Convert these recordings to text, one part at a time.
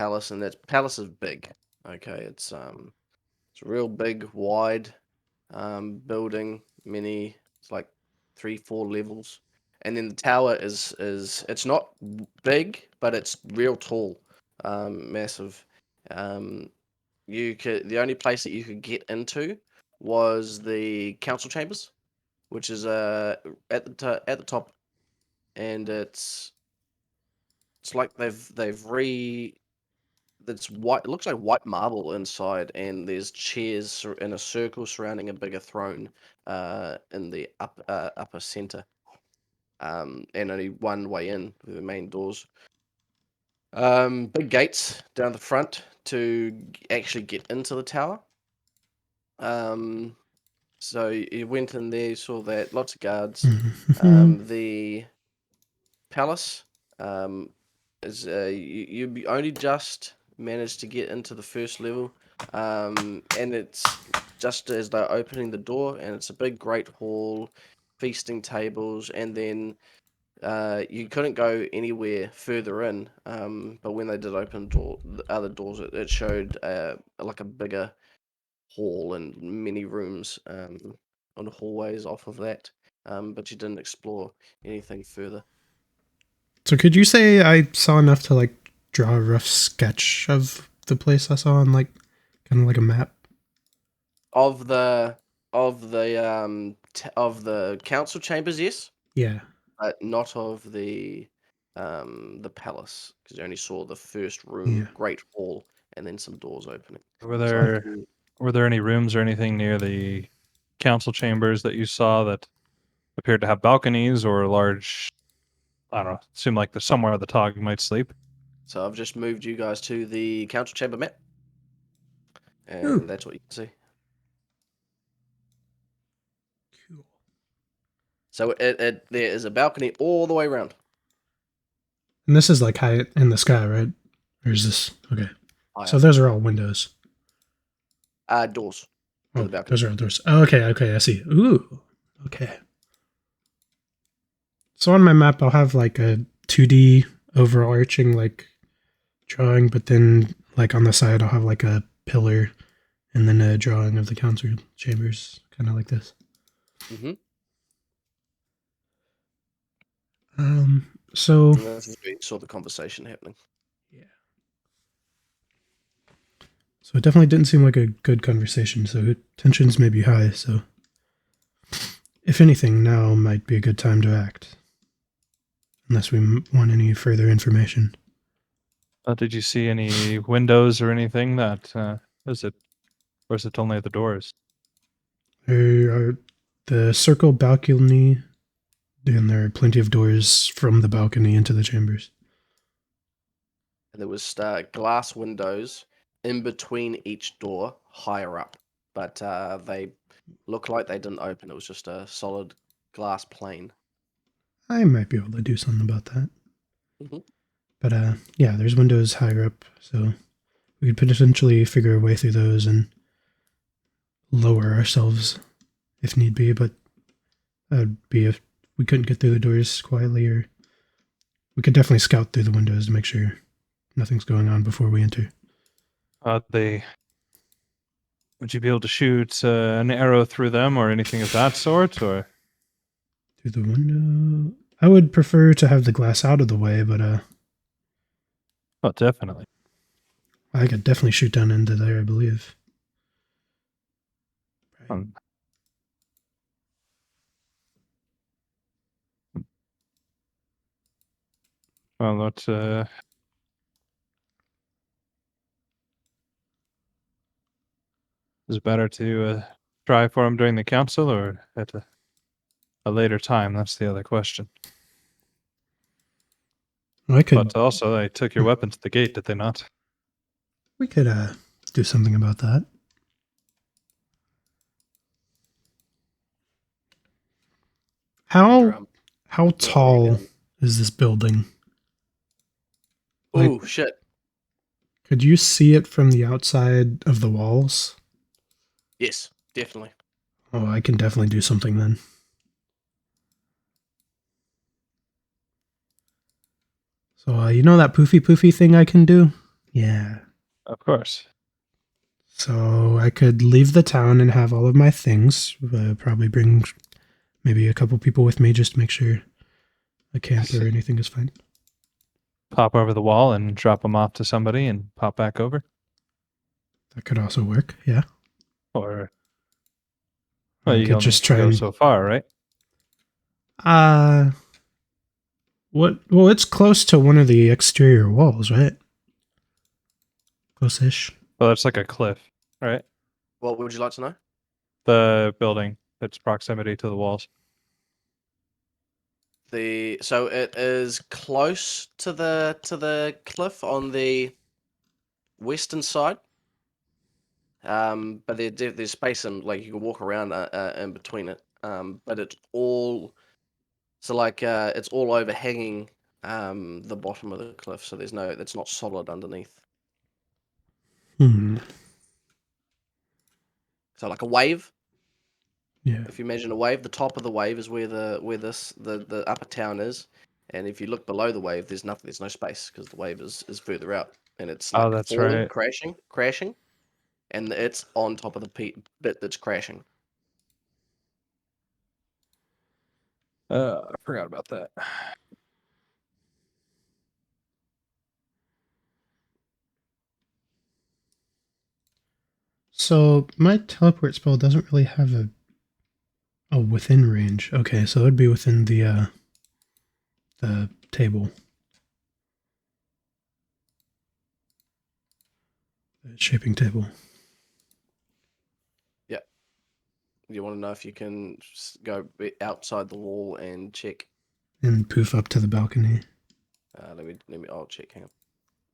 palace, and that palace is big. Okay, it's a real big, wide building. It's like 3, 4 levels, and then the tower is it's not big, but it's real tall, massive. Um, the only place that you could get into was the council chambers, which is at the top, and it's like they've re it's white. It looks like white marble inside, and there's chairs in a circle surrounding a bigger throne, in the upper center. And only one way in with the main doors. Big gates down the front to actually get into the tower. Um, so you went in there, you saw that, lots of guards. The palace, um, is you only just managed to get into the first level, and it's just as they're opening the door, and it's a big, great hall, feasting tables, and then you couldn't go anywhere further in. But when they did open the other doors, it showed like a bigger hall and many rooms on the hallways off of that. But you didn't explore anything further. So could you say I saw enough to like draw a rough sketch of the place I saw on like kind of like a map? Of the of the council chambers, yes, Yeah. but not of the palace, because you only saw the first Yeah. room, great hall, and then some doors opening. Were So there any rooms or anything near the council chambers that you saw that appeared to have balconies or large? I don't know. Seemed like there's somewhere the Tog might sleep. So I've just moved you guys to the council chamber map, and Ooh. that's what you can see. Cool. So there is a balcony all the way around. And this is like high in the sky, right? Or is this okay? So Higher. those are all windows. Doors. Oh, The balcony. those are all doors. Oh, okay, okay, I see. Ooh, okay. So on my map, I'll have like a 2D overarching like drawing, but then like on the side, I'll have like a pillar and then a drawing of the council chambers, kind of like this. Mm-hmm. So And this is where you saw the conversation happening. yeah. So it definitely didn't seem like a good conversation. So tensions may be high. So if anything, now might be a good time to act. Unless we want any further information. Did you see any windows or anything that is it, or is it only at the doors? There are the circle balcony, and there are plenty of doors from the balcony into the chambers. And there was glass windows in between each door, higher up, but they look like they didn't open. It was just a solid glass plane. I might be able to do something about that. Mm-hmm. But yeah, there's windows higher up, so we could potentially figure a way through those and lower ourselves if need be. But that would be if we couldn't get through the doors quietly, or we could definitely scout through the windows to make sure nothing's going on before we enter. Would you be able to shoot an arrow through them or anything of that sort, or through the window? I would prefer to have the glass out of the way, but oh, definitely. I could definitely shoot down into there, I believe. Well, that is it better to try for him during the council or at a later time? That's the other question. Well, I could. But also, they took your weapons at the gate, did they not? We could do something about that. How tall is this building? Oh, shit. Could you see it from the outside of the walls? Yes, definitely. Oh, I can definitely do something then. So, you know that poofy thing I can do? Yeah. Of course. So I could leave the town and have all of my things. Probably bring maybe a couple people with me just to make sure a camp or anything is fine. Pop over the wall and drop them off to somebody and pop back over. That could also work. Yeah. Or, I well, you can could only just try go and. so far, right? What? Well, it's close to one of the exterior walls, right? Close-ish. Well, that's like a cliff, right? What would you like to know? The building, its proximity to the walls. So it is close to the cliff on the western side. But there's space and like you can walk around in between it. But it's all it's all overhanging the bottom of the cliff, so it's not solid underneath. Hmm. So like a wave. Yeah. If you imagine a wave, the top of the wave is where the upper town is, and if you look below the wave, there's nothing. There's no space because the wave is further out, and it's Oh, like that's falling, right. crashing, and it's on top of the bit that's crashing. I forgot about that. So my teleport spell doesn't really have a within range. Okay, so it'd be within the table. The shaping table. Yeah. You want to know if you can go outside the wall and check? And poof up to the balcony. Let me. I'll check. Hang on.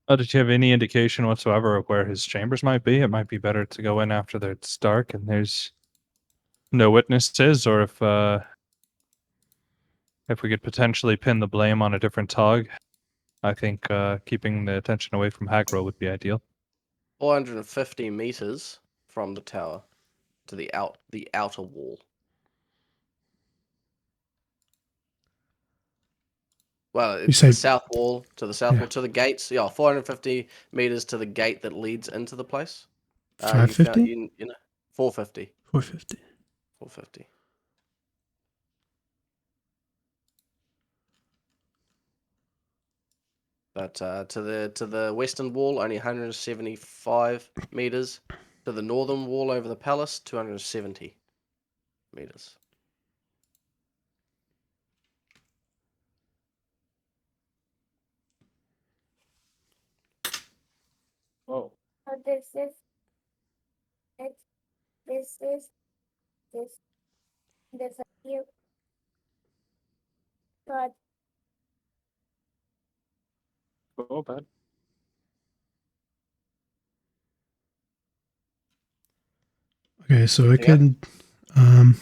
Oh, did you have any indication whatsoever of where his chambers might be? It might be better to go in after it's dark and there's no witnesses, or if we could potentially pin the blame on a different Tog. I think keeping the attention away from Hagro would be ideal. 450 meters from the tower to the outer wall. Well, You to the say, south wall, to the south yeah, wall, to the gates. Yeah, 450 meters to the gate that leads into the place. You found 550? you know 450, 450. 450. But to the western wall, only 175 meters. To the northern wall over the palace, 270 meters. Oh. So this is it. This is this. This is you. But Oh, bad. Okay, so I Anything else? could,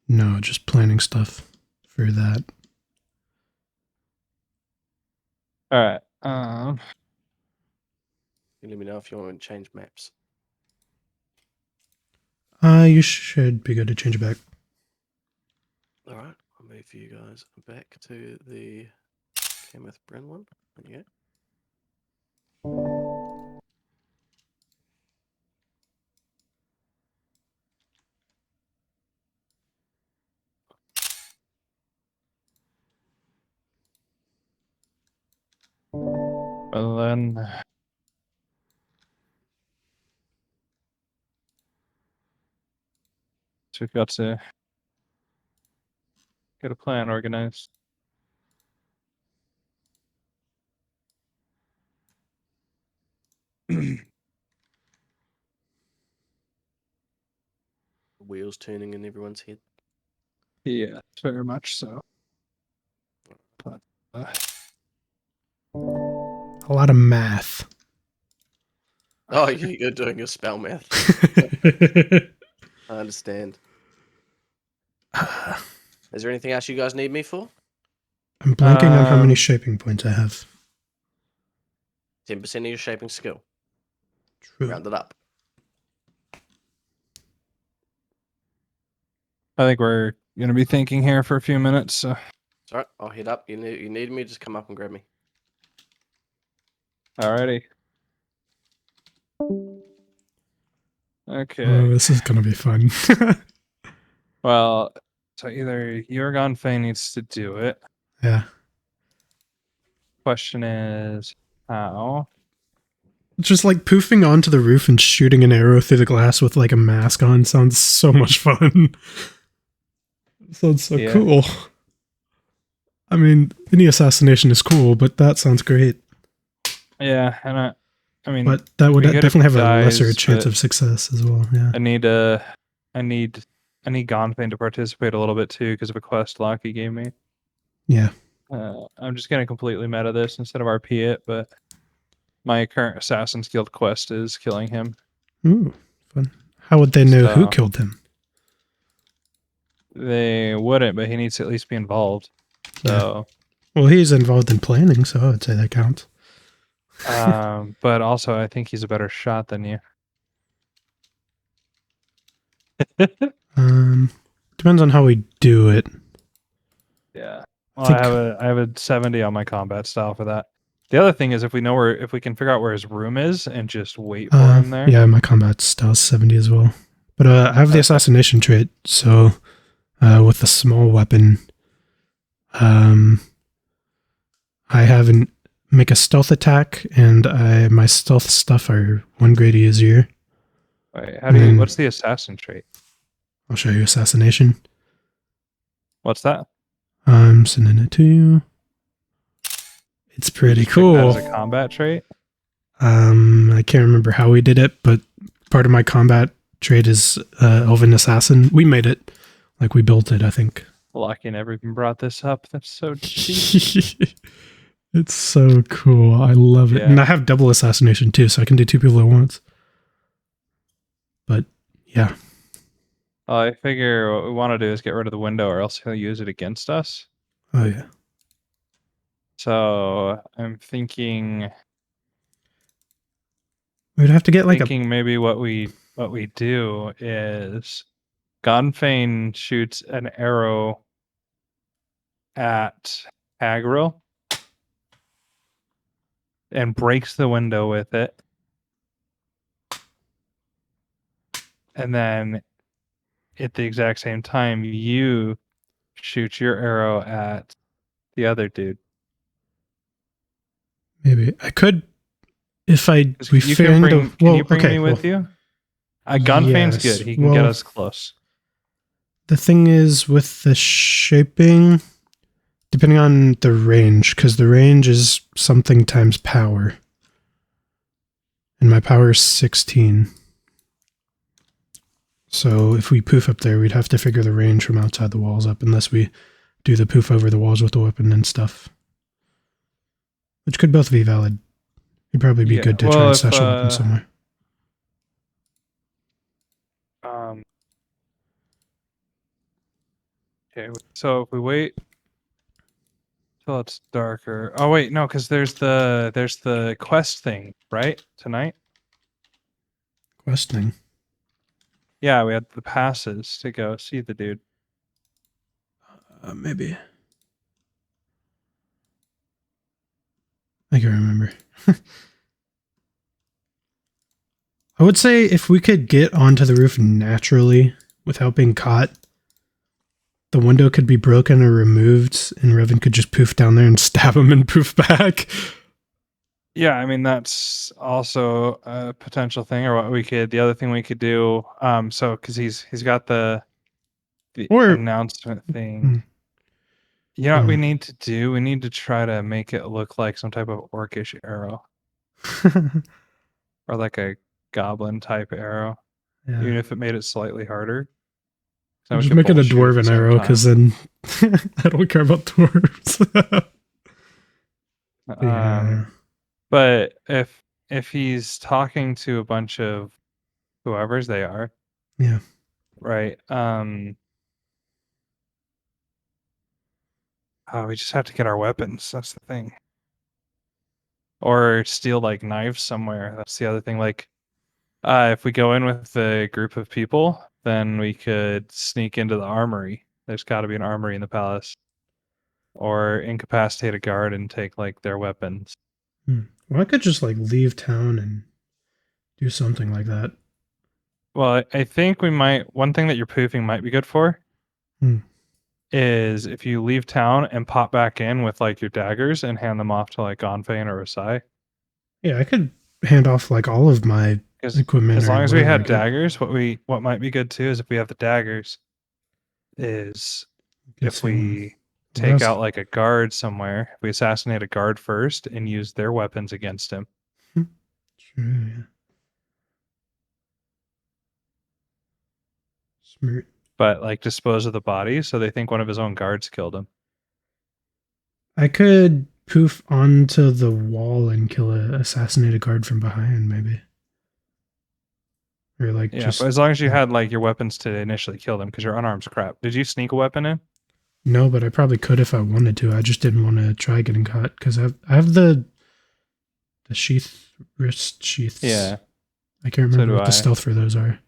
no, just planning stuff for that. All right. You let me know if you want to change maps. You should be good to change it back. All right, I'll move you guys back to the Kenneth Bryn one. There you go. Well then, so we've got to get a plan organized. Wheels turning in everyone's head. Yeah, very much so. But, A lot of math. Oh, you're doing your spell math. I understand. Is there anything else you guys need me for? I'm blanking on how many Um, shaping points I have. 10% of your shaping skill. True. Round it up. I think we're gonna be thinking here for a few minutes. So. It's all right. I'll head up. You need me, just come up and grab me. Alrighty. Okay. Oh, this is gonna be fun. Well, so either Yorgon Fane needs to do it. Yeah. Question is how? Just like poofing onto the roof and shooting an arrow through the glass with like a mask on sounds so much fun. Sounds so Yeah. cool. I mean, any assassination is cool, but that sounds great. Yeah, and I mean, But that would it'd be good if definitely have it a lesser dies, chance but of success as well. Yeah. I need Gonfane to participate a little bit too because of a quest Locky gave me. Yeah. I'm just gonna completely meta this instead of RP it, but my current Assassin's Guild quest is killing him. Ooh, fun. How would they know who So- killed him? They wouldn't, but he needs to at least be involved. So, Well, he's involved in planning, so I would say that counts. but also I think he's a better shot than you. Depends on how we do it. Yeah. I Well, think- I have a 70 on my combat style for that. The other thing is if we can figure out where his room is and just wait for him there. Yeah, my combat style is 70 as well. But I have the Okay. assassination trait, so with the small weapon, I have make a stealth attack, and my stealth stuff are 1 grade easier. Wait, Mm. what's the assassin trait? I'll show you assassination. What's that? I'm sending it to you. It's pretty Just pick that cool. as a combat trait? I can't remember how we did it, but part of my combat trait is Elven Assassin. We made it. Like, we built it, I think. Lucky never even brought this up. That's so cheap. It's so cool. I love it. Yeah. And I have double assassination too, so I can do 2 people at once. But yeah. I figure what we want to do is get rid of the window or else he'll use it against us. Oh yeah. So I'm thinking We'd have to get like maybe what we do is Gonfane shoots an arrow at Hagril and breaks the window with it. And then at the exact same time, you shoot your arrow at the other dude. maybe I could if I we You fit can into bring, can you bring okay, me with well, you? Gonfane's yes, good. He can get well, us close. the thing is with the shaping, depending on the range, because the range is something times power. And my power is 16. So if we poof up there, we'd have to figure the range from outside the walls up, unless we do the poof over the walls with the weapon and stuff. Which could both be valid. It'd probably be Yeah, good to try well, and if, stash a weapon somewhere. Okay, so if we wait till it's darker. Oh wait, no, because there's the quest thing, right? Tonight? Questing. Yeah, we had the passes to go see the dude. Maybe. I can remember. I would say if we could get onto the roof naturally without being caught, the window could be broken or removed, and Revan could just poof down there and stab him and poof back. Yeah, I mean that's also a potential thing, or what we could. The other thing we could do, so because he's got the Or- announcement thing. You know what we need to do? We need to try to make it look like some type of orcish arrow, or like a goblin type arrow, Yeah. even if it made it slightly harder. So I'm we just could making a both shoot at the dwarven same arrow time. because then I don't care about dwarves. Yeah. But if he's talking to a bunch of whoever's they are, Yeah. right? We just have to get our weapons. That's the thing. Or steal like knives somewhere. That's the other thing. Like, if we go in with a group of people, then we could sneak into the armory. There's got to be an armory in the palace. Or incapacitate a guard and take like their weapons. Well, I could just like leave town and do something like that. Well, I think we might. One thing that your poofing might be good for is if you leave town and pop back in with like your daggers and hand them off to like Gonfane or Asai. Yeah, I could hand off like all of my Because equipment. as or long as we whatever I had get. daggers, what might be good too is if we have the daggers, is Get if some- we what take else? out like a guard somewhere, if we assassinate a guard first and use their weapons against him. True, yeah. Smart. But like dispose of the body so they think one of his own guards killed him. I could poof onto the wall and kill a assassinated guard from behind, maybe. Or like Yeah, just but as long as you yeah. had like your weapons to initially kill them, because your unarmed's crap. Did you sneak a weapon in? No, but I probably could if I wanted to. I just didn't want to try getting caught because I have the wrist sheaths. Yeah. I can't So remember do what the I. stealth for those are.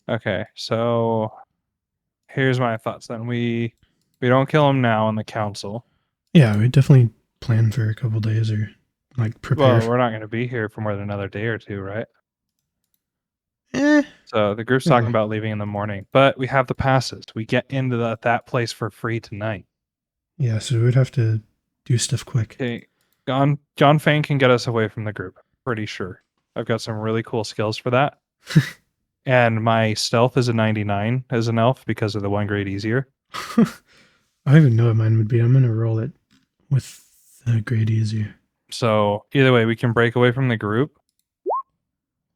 Okay, so here's my thoughts then. We don't kill him now in the council. Yeah, we definitely plan for a couple days or like prepare. Well, we're not going to be here for more than another day or two, right? Eh, So the group's Really? talking about leaving in the morning, but we have the passes. We get into that place for free tonight. yeah, so we'd have to do stuff quick. Okay, John Fane can get us away from the group. Pretty sure. I've got some really cool skills for that. And my stealth is a 99 as an elf because of the 1 grade easier. I don't even know what mine would be. I'm gonna roll it with the grade easier. So either way, we can break away from the group,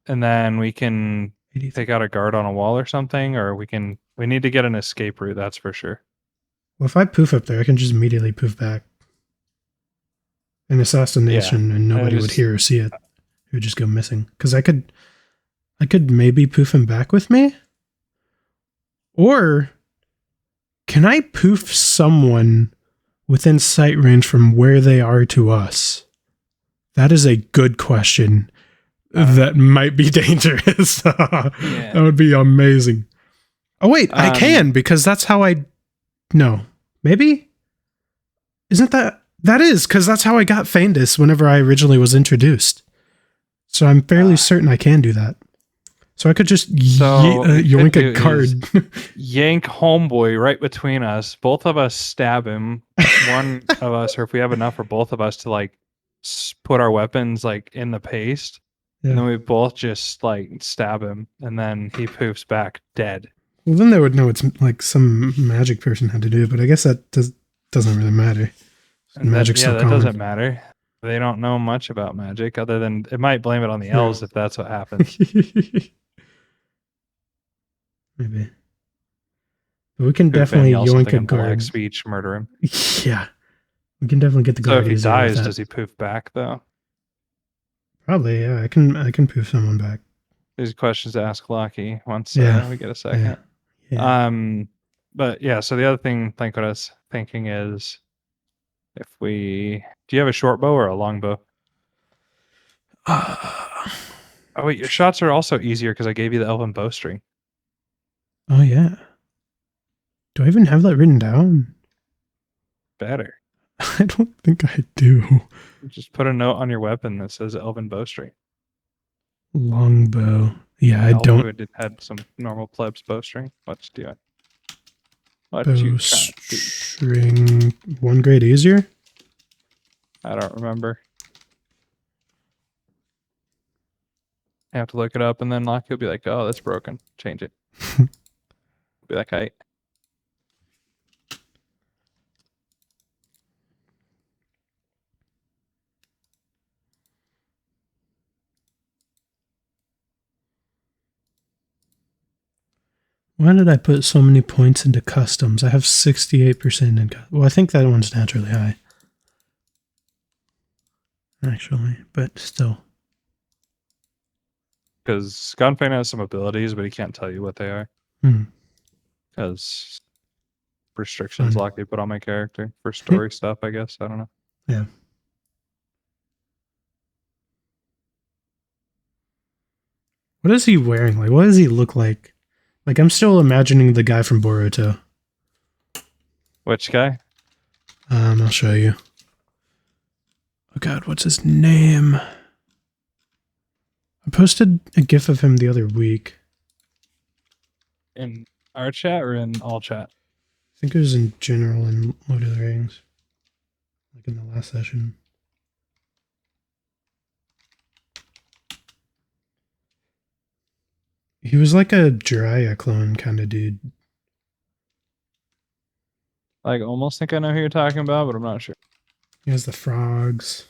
and then we can 83. take out a guard on a wall or something, or we need to get an escape route. That's for sure. Well, if I poof up there, I can just immediately poof back. An assassination, and nobody would just- hear or see it. It would just go missing. Because I could maybe poof him back with me, or can I poof someone within sight range from where they are to us? That is a good question. That might be dangerous. That would be amazing. Oh wait, I can because that's how I. No, maybe. Isn't that is because that's how I got Feindus whenever I originally was introduced. So I'm fairly certain I can do that. So I could just yoink a card. Yank homeboy right between us. Both of us stab him. One of us, or if we have enough for both of us to like put our weapons like in the paste, and then we both just like stab him, and then he poofs back dead. Well, then they would know it's like some magic person had to do it, but I guess that doesn't really matter. Magic's so that common. doesn't matter. They don't know much about magic, other than it might blame it on the elves if that's what happens. Maybe. But we can definitely yoink a guard. Black speech, murder him. Yeah. We can definitely get the So guard. if he easier with dies, that. does he poof back though? Probably, yeah. I can poof someone back. These questions to ask Lucky once Yeah. we get a second. Yeah. But yeah, so the other thing, what I was thinking is, if we, do you have a short bow or a long bow? Oh wait, your shots are also easier because I gave you the elven bowstring. Oh yeah. Do I even have that written down? Better. I don't think I do. Just put a note on your weapon that says elven bowstring. Longbow. Yeah, I don't. It had some normal plebs bowstring. Let's do it. What you trying to do? Bowstring 1 grade easier? I don't remember. I have to look it up, and then Lockie will be like, "Oh, that's broken. Change it." Be like, "Hey." Why did I put so many points into customs? I have 68% in well, I think that one's naturally high. Actually, but still. Because Gunfane has some abilities, but he can't tell you what they are. Because restrictions Lockie put on my character for story stuff, I guess. I don't know. Yeah. What is he wearing? Like, what does he look like? Like, I'm still imagining the guy from Boruto. Which guy? I'll show you. Oh god, what's his name? I posted a gif of him the other week. In our chat or in all chat? I think it was in general in Lord of the Rings. Like in the last session. He was like a Jiraiya clone kind of dude. Like, almost think I know who you're talking about, but I'm not sure. He has the frogs.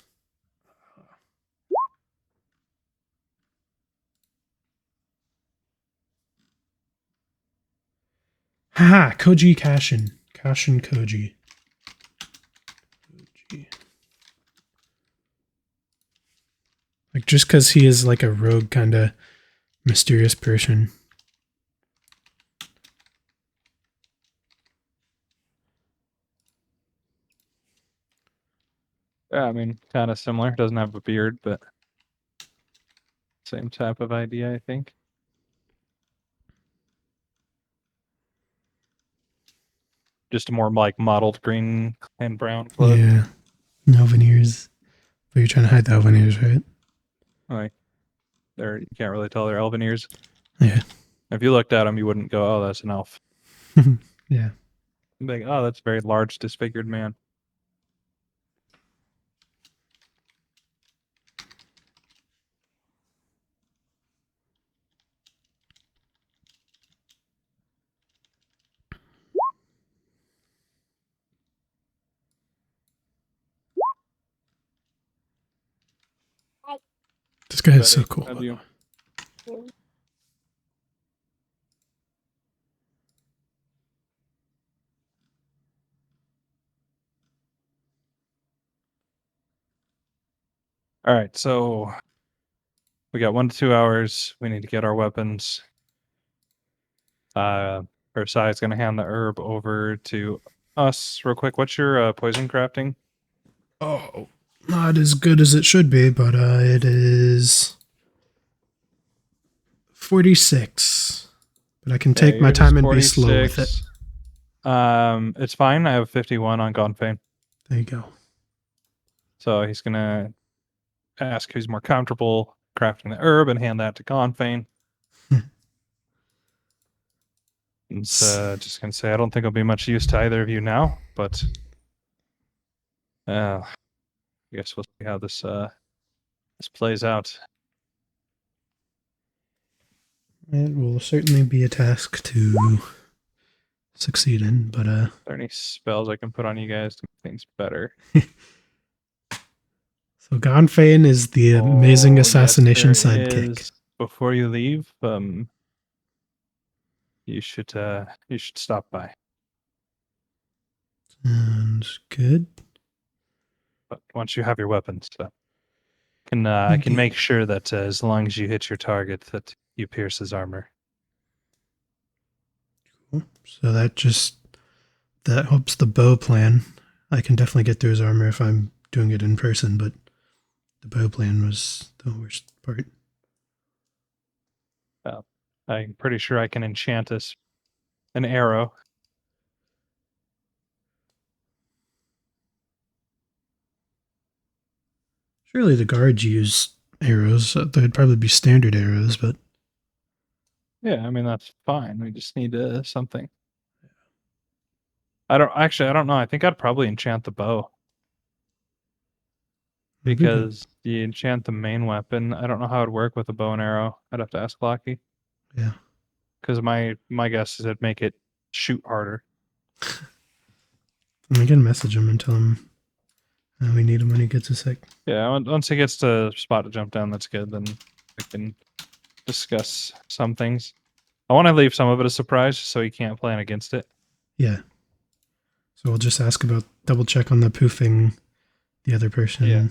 Haha, Koji Kashin. Kashin Koji. Like, just because he is like a rogue kind of mysterious person. Yeah, I mean, kind of similar. Doesn't have a beard, but same type of idea, I think. Just a more like mottled green and brown cloak. Yeah. No veneers. But you're trying to hide the veneers, right? Like, you can't really tell they're elven ears. Yeah. If you looked at them, you wouldn't go, "Oh, that's an elf." Yeah. You'd be like, "Oh, that's a very large, disfigured man." This guy is so Betty, cool. have by the you? way. All right, so we got 1 to 2 hours. We need to get our weapons. Versailles gonna hand the herb over to us real quick. What's your poison crafting? Oh, not as good as it should be, but it is 46. But I can Yeah, take my yours is time and be slow with it. 46. It's fine. I have 51 on Gonfane. There you go. So he's gonna ask who's more comfortable crafting the herb and hand that to Gonfane. And just gonna say I don't think it'll be much use to either of you now, but I guess we'll see how this plays out. It will certainly be a task to succeed in, but Are there any spells I can put on you guys to make things better? So Gonfane is the amazing yes, assassination there sidekick. is. Before you leave, you should stop by. Sounds good. But once you have your weapons, I can make sure that as long as you hit your target, that you pierce his armor. Cool. So that helps the bow plan. I can definitely get through his armor if I'm doing it in person, but the bow plan was the worst part. I'm pretty sure I can enchant an arrow. Surely the guards use arrows. They'd probably be standard arrows, but Yeah, I mean that's fine. We just need something. I don't know. I think I'd probably enchant the bow. Because you enchant the main weapon. I don't know how it'd work with a bow and arrow. I'd have to ask Locky. Yeah. Because my guess is it'd make it shoot harder. I'm gonna message him and tell him we need him when he gets a sec. Yeah, once he gets to spot to jump down, that's good. Then we can discuss some things. I want to leave some of it a surprise so he can't plan against it. Yeah. So we'll just ask about double check on the poofing the other person. Yeah.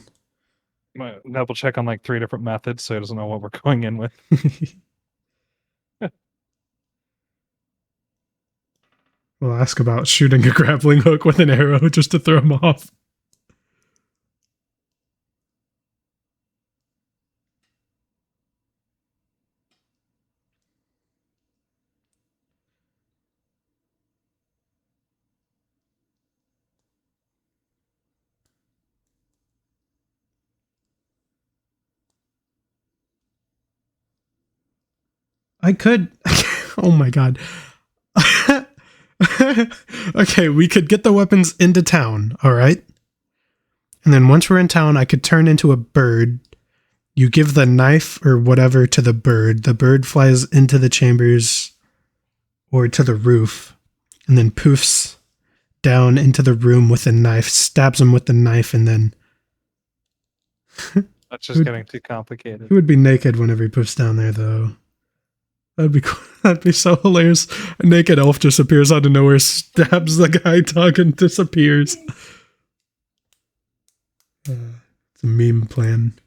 Double check on like 3 different methods so he doesn't know what we're going in with. We'll ask about shooting a grappling hook with an arrow just to throw him off. I could. Oh my god. Okay, we could get the weapons into town, all right? And then once we're in town, I could turn into a bird. You give the knife or whatever to the bird. The bird flies into the chambers or to the roof and then poofs down into the room with a knife, stabs him with the knife, and then That's just getting too complicated. he would be naked whenever he poofs down there, though. That'd be cool. That'd be so hilarious. A naked elf just appears out of nowhere, stabs the guy talking, disappears. It's a meme plan.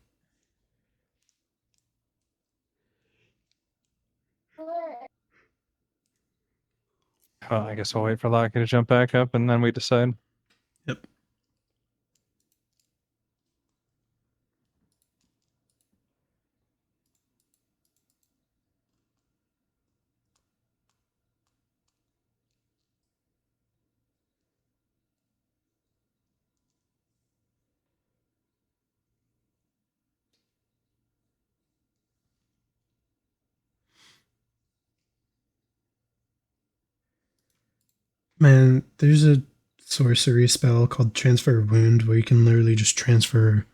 Well, I guess we'll wait for Lockie to jump back up and then we decide. Yep. Man, there's a sorcery spell called Transfer Wound where you can literally just transfer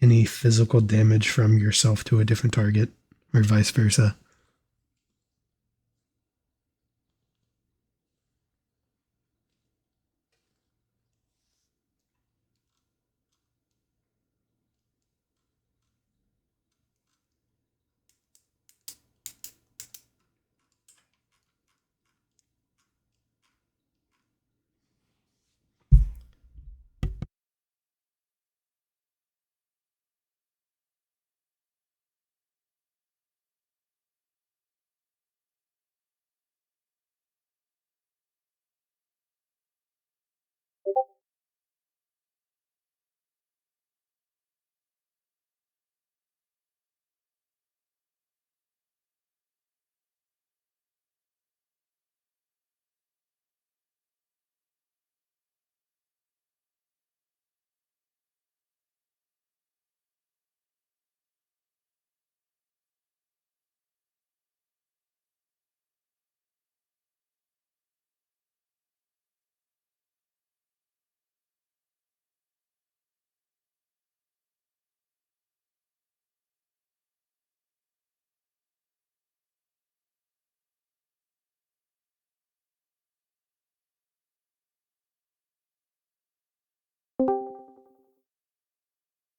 any physical damage from yourself to a different target, or vice versa.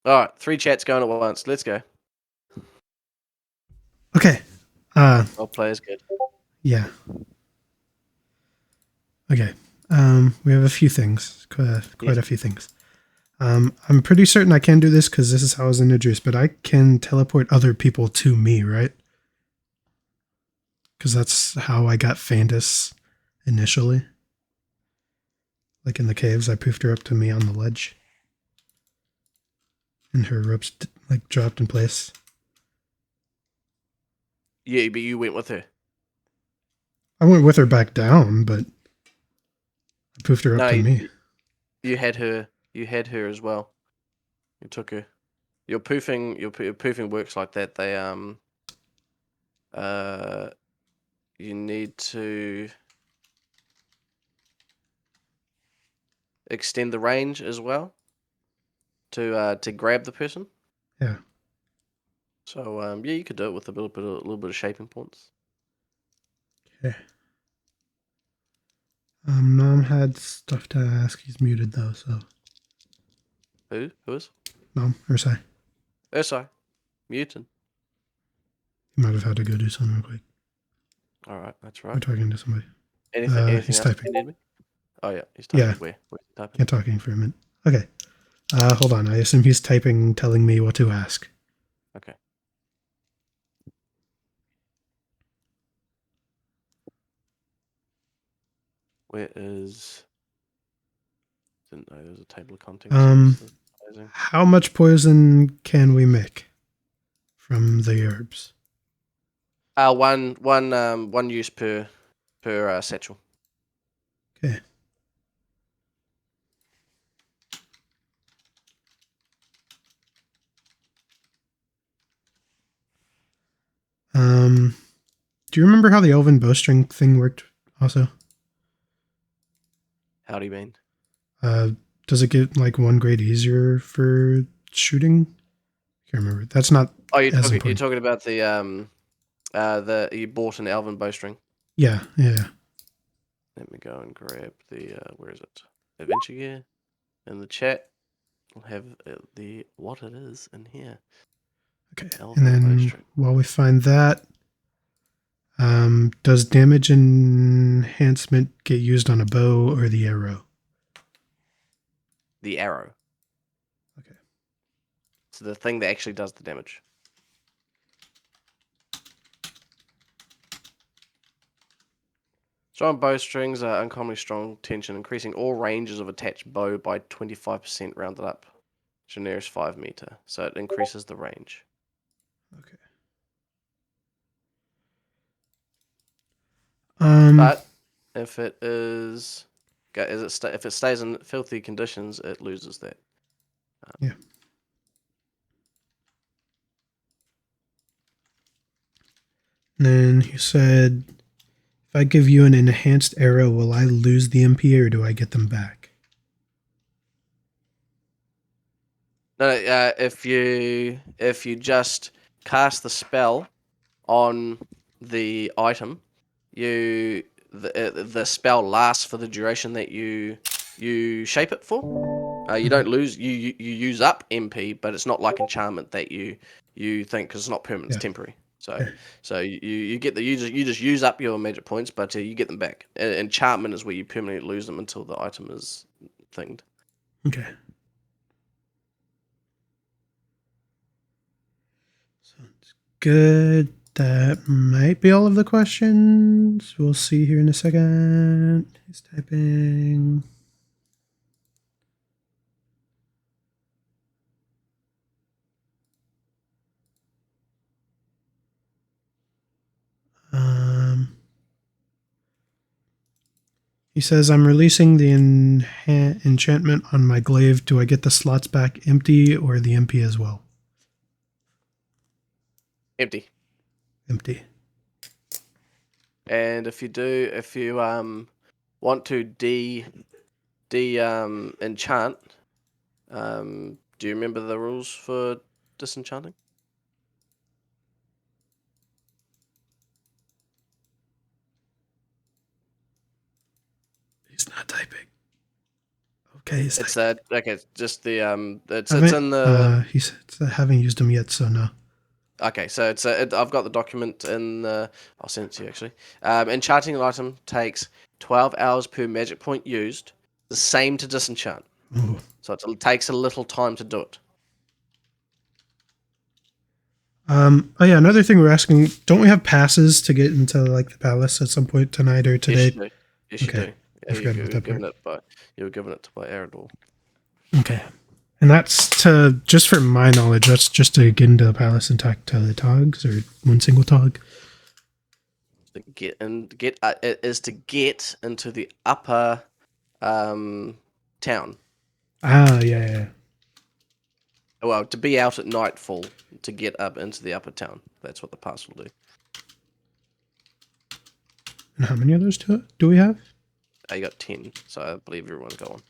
All right, 3 chats going at once. Let's go. Okay. All players good. Yeah. Okay. We have a few things. Quite a few things. I'm pretty certain I can do this because this is how I was introduced, but I can teleport other people to me, right? Because that's how I got Fandus initially. Like in the caves, I poofed her up to me on the ledge. And her ropes like dropped in place. Yeah, but you went with her. I went with her back down, but I poofed her up to me. You had her. You had her as well. You took her. Your poofing works like that. They you need to extend the range as well to grab the person. Yeah. So yeah, you could do it with a little bit of shaping points. Okay. Nom had stuff to ask. He's muted though, so. Who is? Nom, Ursai. Ursai, mutant. He might have had to go do something real quick. All right, that's We're right. talking to somebody. Anything he's else typing. you need me? Oh yeah, he's typing. Yeah. Where's he typing? Can't talking for a minute. Okay. Hold on. I assume he's typing, telling me what to ask. Okay. Where is? Didn't know there was a table of contents. How much poison can we make from the herbs? One use per satchel. Okay. Do you remember how the elven bowstring thing worked? Also, How do you mean? does it get like 1 grade easier for shooting? I can't remember. That's not Oh, as you're important. talking about the you bought an elven bowstring. Yeah. Let me go and grab the where is it? Adventure gear in the chat. We'll have the what it is in here. Okay. Elven And then bowstring. while we find that, does damage enhancement get used on a bow or the arrow? The arrow. Okay. So the thing that actually does the damage. Strong bowstrings are uncommonly strong tension, increasing all ranges of attached bow by 25% rounded up to nearest 5 meter. So it increases the range. Okay. But if it is, if it stays in filthy conditions, it loses that. Yeah. And then he said, if I give you an enhanced arrow, will I lose the MP or do I get them back? No, if you just cast the spell on the item, the spell lasts for the duration that you shape it for. You don't lose. You use up MP, but it's not like enchantment that you think, because it's not permanent. It's Yeah. temporary. So Okay. so you get you just use up your magic points, but you get them back. Enchantment is where you permanently lose them until the item is thinged. Okay. Sounds good. That might be all of the questions. We'll see here in a second. He's typing. He says, I'm releasing the enchantment on my glaive. Do I get the slots back empty or the MP as well? Empty. Empty. And if you want to enchant, do you remember the rules for disenchanting? He's not typing. Okay, he's It's typing. okay. It's in the. He said, I haven't used them yet, so no. Okay, so I've got the document in the. I'll send it to you actually. Enchanting an item takes 12 hours per magic point used. The same to disenchant. Ooh. So it takes a little time to do it. Oh yeah, another thing we're asking, don't we have passes to get into like the palace at some point tonight or today? Yes, you do. Yes, you Okay. do. I Yeah, forgot about that part. you were given it by Arador. Okay. And that's to, just for my knowledge, that's just to get into the palace and talk to the togs or one single tog. It is to get into the upper town. Ah, yeah. Well, to be out at nightfall to get up into the upper town. That's what the pass will do. And how many of those do we have? You got 10, so I believe everyone's got one.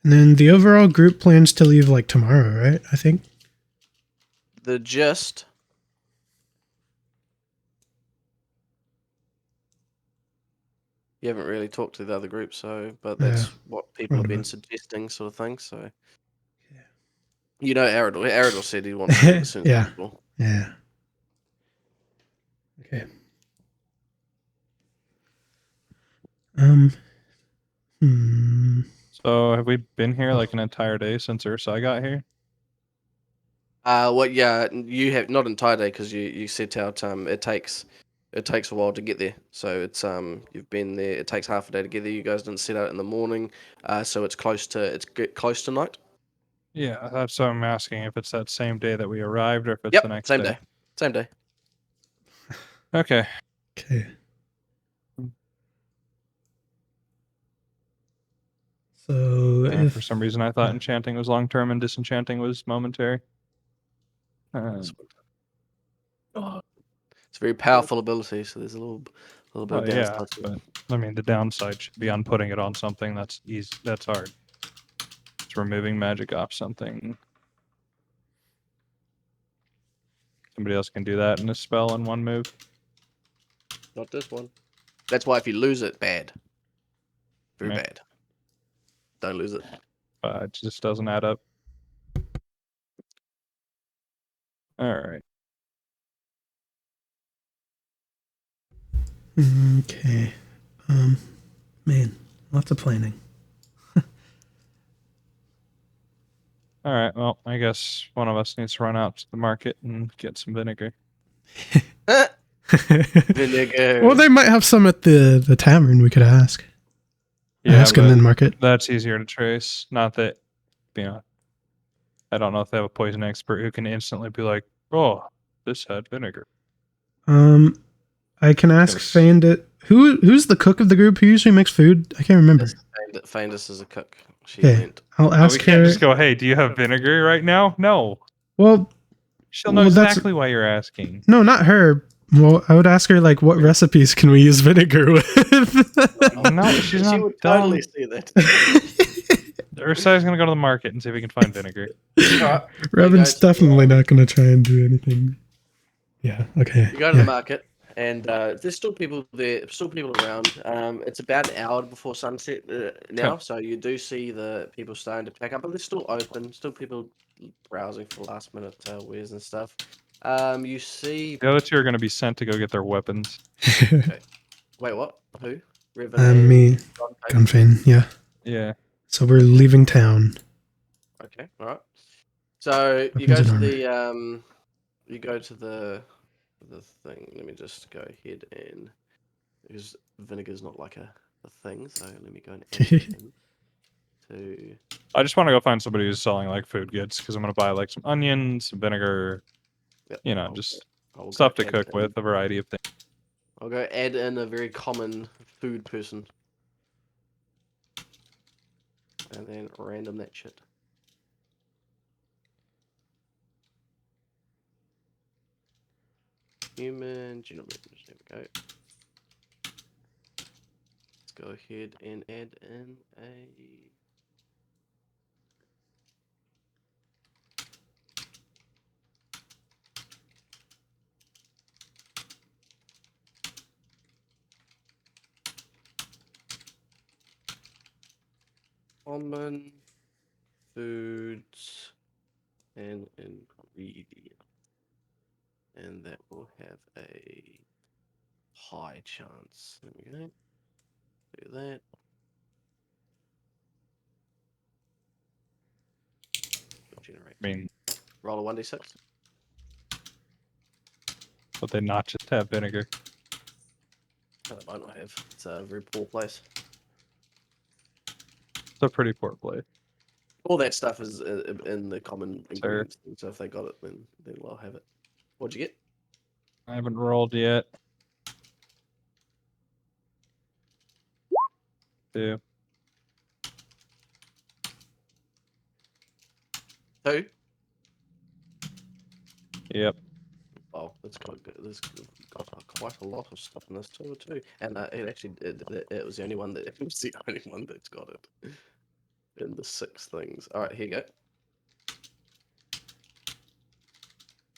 And then the overall group plans to leave like tomorrow, right? I think. The gist. You haven't really talked to the other group, but that's what people have been suggesting, sort of thing. So, you know, Arador said he wants to leave as soon as possible. Yeah. Okay. So have we been here like an entire day since Ursai got here? Yeah, you have not entire day because you set out. It takes a while to get there. So it's you've been there. It takes half a day to get there. You guys didn't set out in the morning, so it's close to night. Yeah, that's what I'm asking. If it's that same day that we arrived, or if it's Yep, the next same day. day. Same day. Okay. Okay. So Yeah, if for some reason, I thought yeah. enchanting was long term and disenchanting was momentary. This one. Oh, it's a very powerful ability, so there's a little bit Oh of yeah, downside to it. but I mean, the downside should be on putting it on something that's easy. That's hard. It's removing magic off something. Somebody else can do that in a spell in one move. Not this one. That's why if you lose it, bad. Very Yeah. bad. Don't lose it. It just doesn't add up. All right. Okay. Man, lots of planning. All right. Well, I guess one of us needs to run out to the market and get some vinegar. Vinegar. Well, they might have some at the tavern. We could ask. Ask and but then market. That's easier to trace. Not that, you know, I don't know if they have a poison expert who can instantly be like, "Oh, this had vinegar." I can ask Fandit. Who's the cook of the group? Who usually makes food? I can't remember. Fandus is a cook. She Okay, went. I'll We ask can't her. just go, "Hey, do you have vinegar right now?" No. Well, She'll know that's- exactly why you're asking. no, not her. Well, I would ask her like, what recipes can we use vinegar with? No, she's not She would dumb. totally see that. Ursula's gonna go to the market and see if we can find vinegar. Alright, Robin's definitely not going to try and do anything. Yeah. Okay. you go to the market, and there's still people there, still people around. It's about an hour before sunset now, so you do see the people starting to pack up, but they're still open. Still people browsing for last minute wares and stuff. You see. The other two are gonna be sent to go get their weapons. Okay. Wait, what? Who? Revan and Me, Gunfane? Gunfane. Yeah. Yeah. So we're leaving town. Okay. All right. So you Weapons go and to armor. the thing. Let me just go ahead and because vinegar's not like a thing, so let me go and add it in to. I just want to go find somebody who's selling like food goods because I'm gonna buy like some onions, some vinegar, Yep, you know, I'll just go stuff to add cook in- with, a variety of things. I'll go add in a very common food person, and then random that shit. Human genome. There we go. Let's go ahead and add in a. Common foods and ingredient, and that will have a high chance. There we go. Do that. Generate. I mean, Roll a 1d6. but they not just have vinegar. No, they might not have. It's a very poor place. It's a pretty poor play. All that stuff is in the common Sure. ingredients. So if they got it, then they'll have it. What'd you get? I haven't rolled yet. 2. 2. Yep. Oh, it's got good. There's got quite a lot of stuff in this too. And it actually it was the only one that it was the only one that's got it in the 6 things. All right, here you go.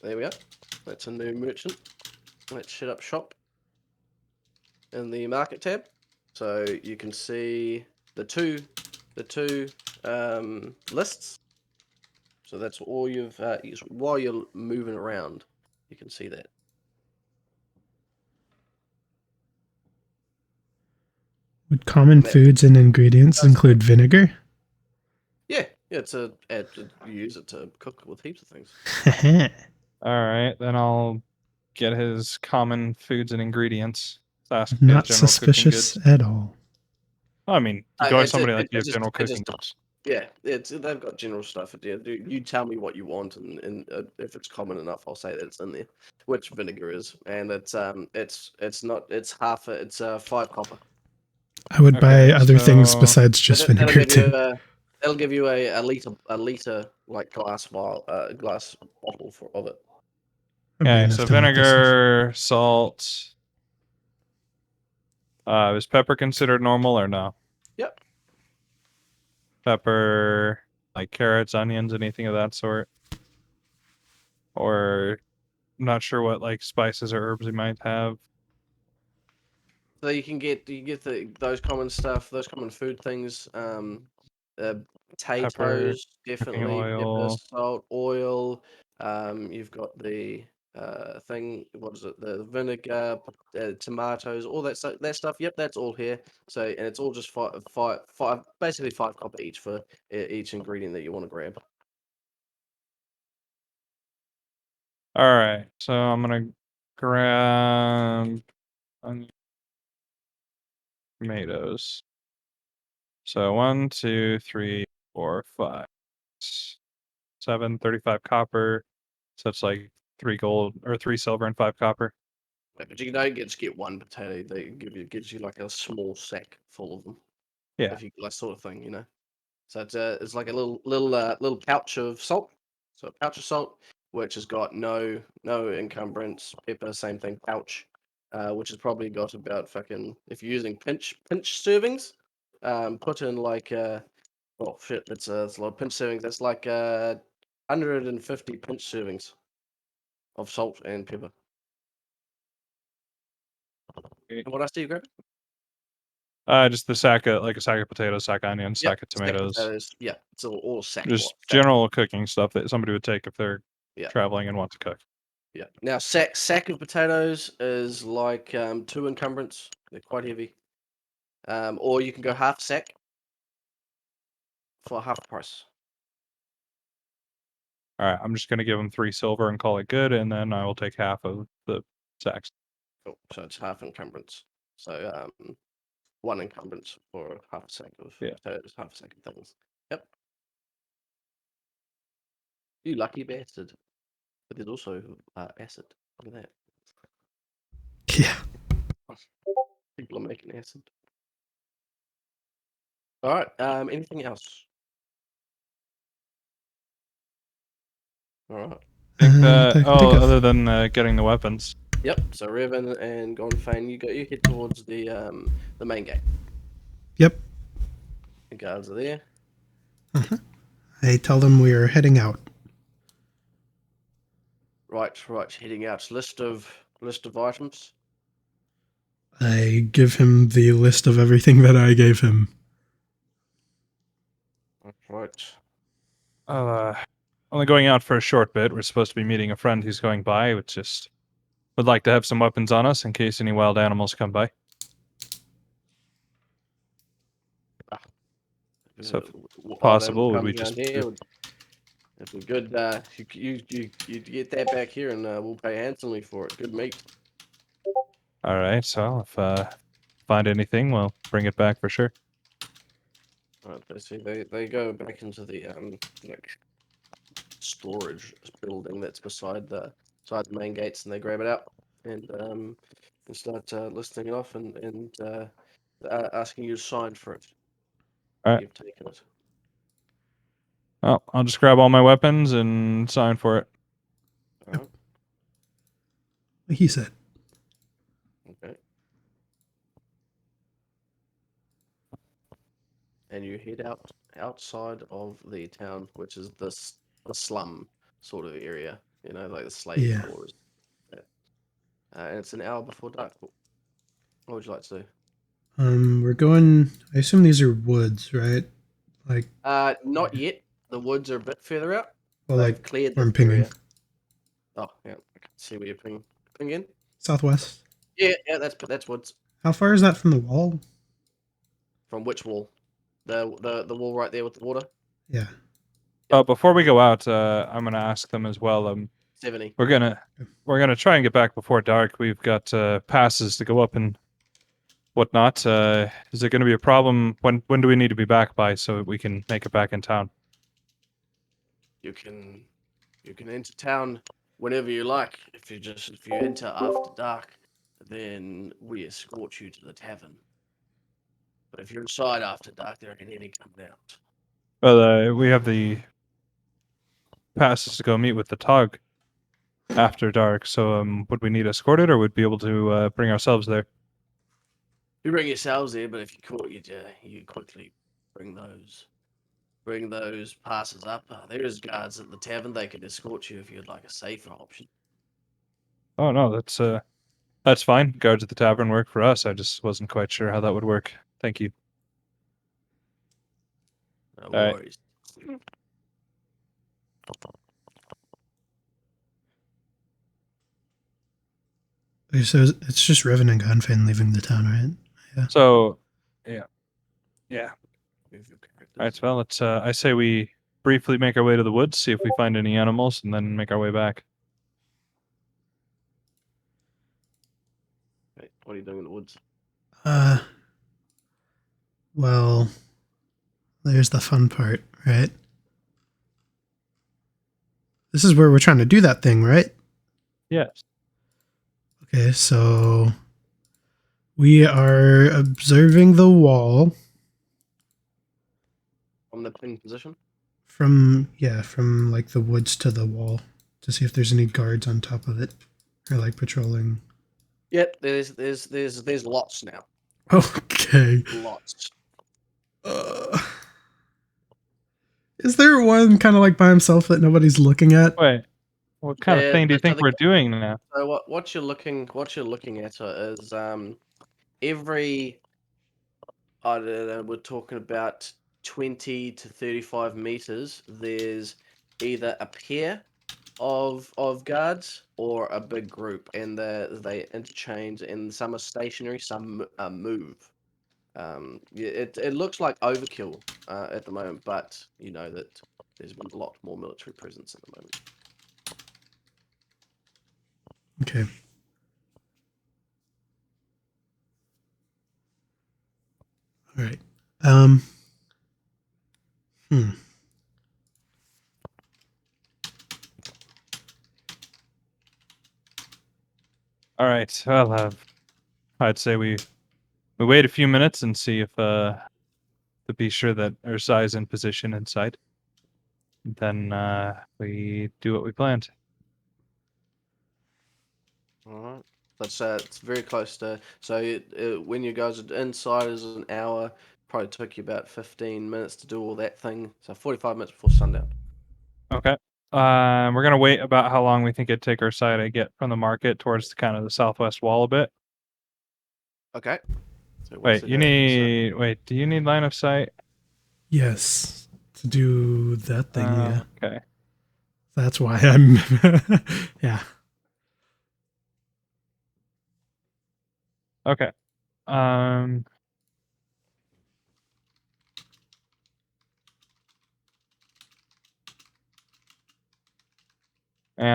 There we go. That's a new merchant. Let's set up shop in the market tab, so you can see the two lists. So that's all you've while you're moving around, you can see that. Would common foods and ingredients include vinegar? Yeah, it's you use it to cook with heaps of things. All right, then I'll get his common foods and ingredients. Ask if he has Not general suspicious cooking goods. at all. I mean, you go to It's somebody a- like it you have just- general it cooking just- goods. Yeah, they've got general stuff. Yeah, you tell me what you want, and if it's common enough, I'll say that it's in there. Which vinegar is, and it's not it's half it's 5 copper. I would buy Okay, other things so besides But just that'll vinegar give you too. that'll give you a liter like glass vial glass bottle of it. That'd be okay, enough so to make this stuff. vinegar, salt. Is pepper considered normal or no? Yep. Pepper, like carrots, onions, anything of that sort. Or I'm not sure what like spices or herbs we might have. So you can get those common stuff, those common food things. Pepper, Potatoes, cooking definitely. Pepper, oil. salt, oil. You've got the thing. What is it? The vinegar, tomatoes, all that stuff. That stuff. Yep, that's all here. So and it's all just five, basically 5 copper each for each ingredient that you want to grab. All right, so I'm gonna grab tomatoes. So 1, 2, 3, 4, 5, 7, 35 copper. So it's like 3 gold or 3 silver and 5 copper. But you don't just get one potato. They gives you like a small sack full of them. Yeah. If you that sort of thing, you know. So it's like a little pouch of salt. So a pouch of salt, which has got no encumbrance. Pepper, same thing, pouch, which has probably got about fucking if you're using pinch servings, put in like oh shit, it's a lot of pinch servings. That's like 150 pinch servings of salt and pepper. Okay. And what else do you grab? Just the sack of like a sack of potatoes, sack of onions, Yep, sack of sack of tomatoes. potatoes. Yeah, it's all sack Just sack. general cooking stuff that somebody would take if they're Yeah. traveling and want to cook. Yeah. Now, sack of potatoes is like 2 encumbrance. They're quite heavy. Or you can go half sack for half the price. All right, I'm just gonna give them 3 silver and call it good, and then I will take half of the sacks. Cool. So it's half encumbrance. So 1 encumbrance for half a sack of Yeah. potatoes, half a sack of things. Yep. You lucky bastard. But there's also acid. Look at that. Yeah. People are making acid. All right. Anything else? All right. I think That I can think of. other than getting the weapons. Yep. So Revan and Gonfane, you head towards the main gate. Yep. The guards are there. I tell them we are heading out. Right. Heading out. List of items. I give him the list of everything that I gave him. Right. Only going out for a short bit. We're supposed to be meeting a friend who's going by. Would like to have some weapons on us in case any wild animals come by. So if possible, would we just If we're good, you get that back here, and we'll pay handsomely for it. Good meat. all right? So if find anything, we'll bring it back for sure. Right. They see they go back into the like storage building that's beside the main gates, and they grab it out and start listing it off and asking you to sign for it. All right. You've taken it. Well, I'll just grab all my weapons and sign for it. All right. Like he said. Okay. And you head outside of the town, which is the slum sort of area, you know, like the slave Yeah. quarters. And it's an hour before dark. What would you like to do? We're going. I assume these are woods, right? Like, Not yet. The woods are a bit further out. well, They've like cleared where this I'm pinging. area. Oh, yeah. I can see where you're pinging. Southwest. Yeah, that's woods. How far is that from the wall? From which wall? The wall right there with the water. Yeah. Before we go out, I'm gonna ask them as well. 70. We're gonna try and get back before dark. We've got passes to go up and whatnot. Is it going to be a problem? When do we need to be back by so we can make it back in town? You can enter town whenever you like. If you enter after dark, then we escort you to the tavern. But if you're inside after dark, there ain't any coming out. Well, we have the passes to go meet with the Tog after dark. So, would we need escorted, or would we be able to bring ourselves there? You bring yourselves there, but if you're caught, you quickly bring those passes up. There is guards at the tavern. They can escort you if you'd like a safer option. Oh no, that's fine. Guards at the tavern work for us. I just wasn't quite sure how that would work. Thank you. No right. worries. Okay, so it's just Revan and Gonfin leaving the town, right? Yeah. So, yeah. Move your characters. All right. Well, let's. I say we briefly make our way to the woods, see if we find any animals, and then make our way back. Okay, what are you doing in the woods? Well, there's the fun part, right? This is where we're trying to do that thing, right? Yes. Okay, so we are observing the wall From the pin position? from like the woods to the wall to see if there's any guards on top of it or like patrolling. Yep, there's lots now. Okay. Lots. Is there one kind of like by himself that nobody's looking at? Wait. What kind of thing do you think the- we're doing now? So what you're looking at is every, I don't know, we're talking about 20 to 35 meters. There's either a pair of guards or a big group, and they interchange, and some are stationary, some move. Yeah, it looks like overkill at the moment, but you know that there's a lot more military presence at the moment. Okay. All right. All right. Well, I'd say we wait a few minutes and see if to be sure that Ursai's in position inside. Then we do what we planned. All right. It's very close to. So when you guys are inside is an hour. Probably took you about 15 minutes to do all that thing. So 45 minutes before sundown. Okay. We're gonna wait about how long we think it'd take Ursai to get from the market towards the kind of the southwest wall a bit. Okay. So Wait, do you need line of sight? Yes. To do that thing, yeah. Okay. That's why I'm yeah. Okay. And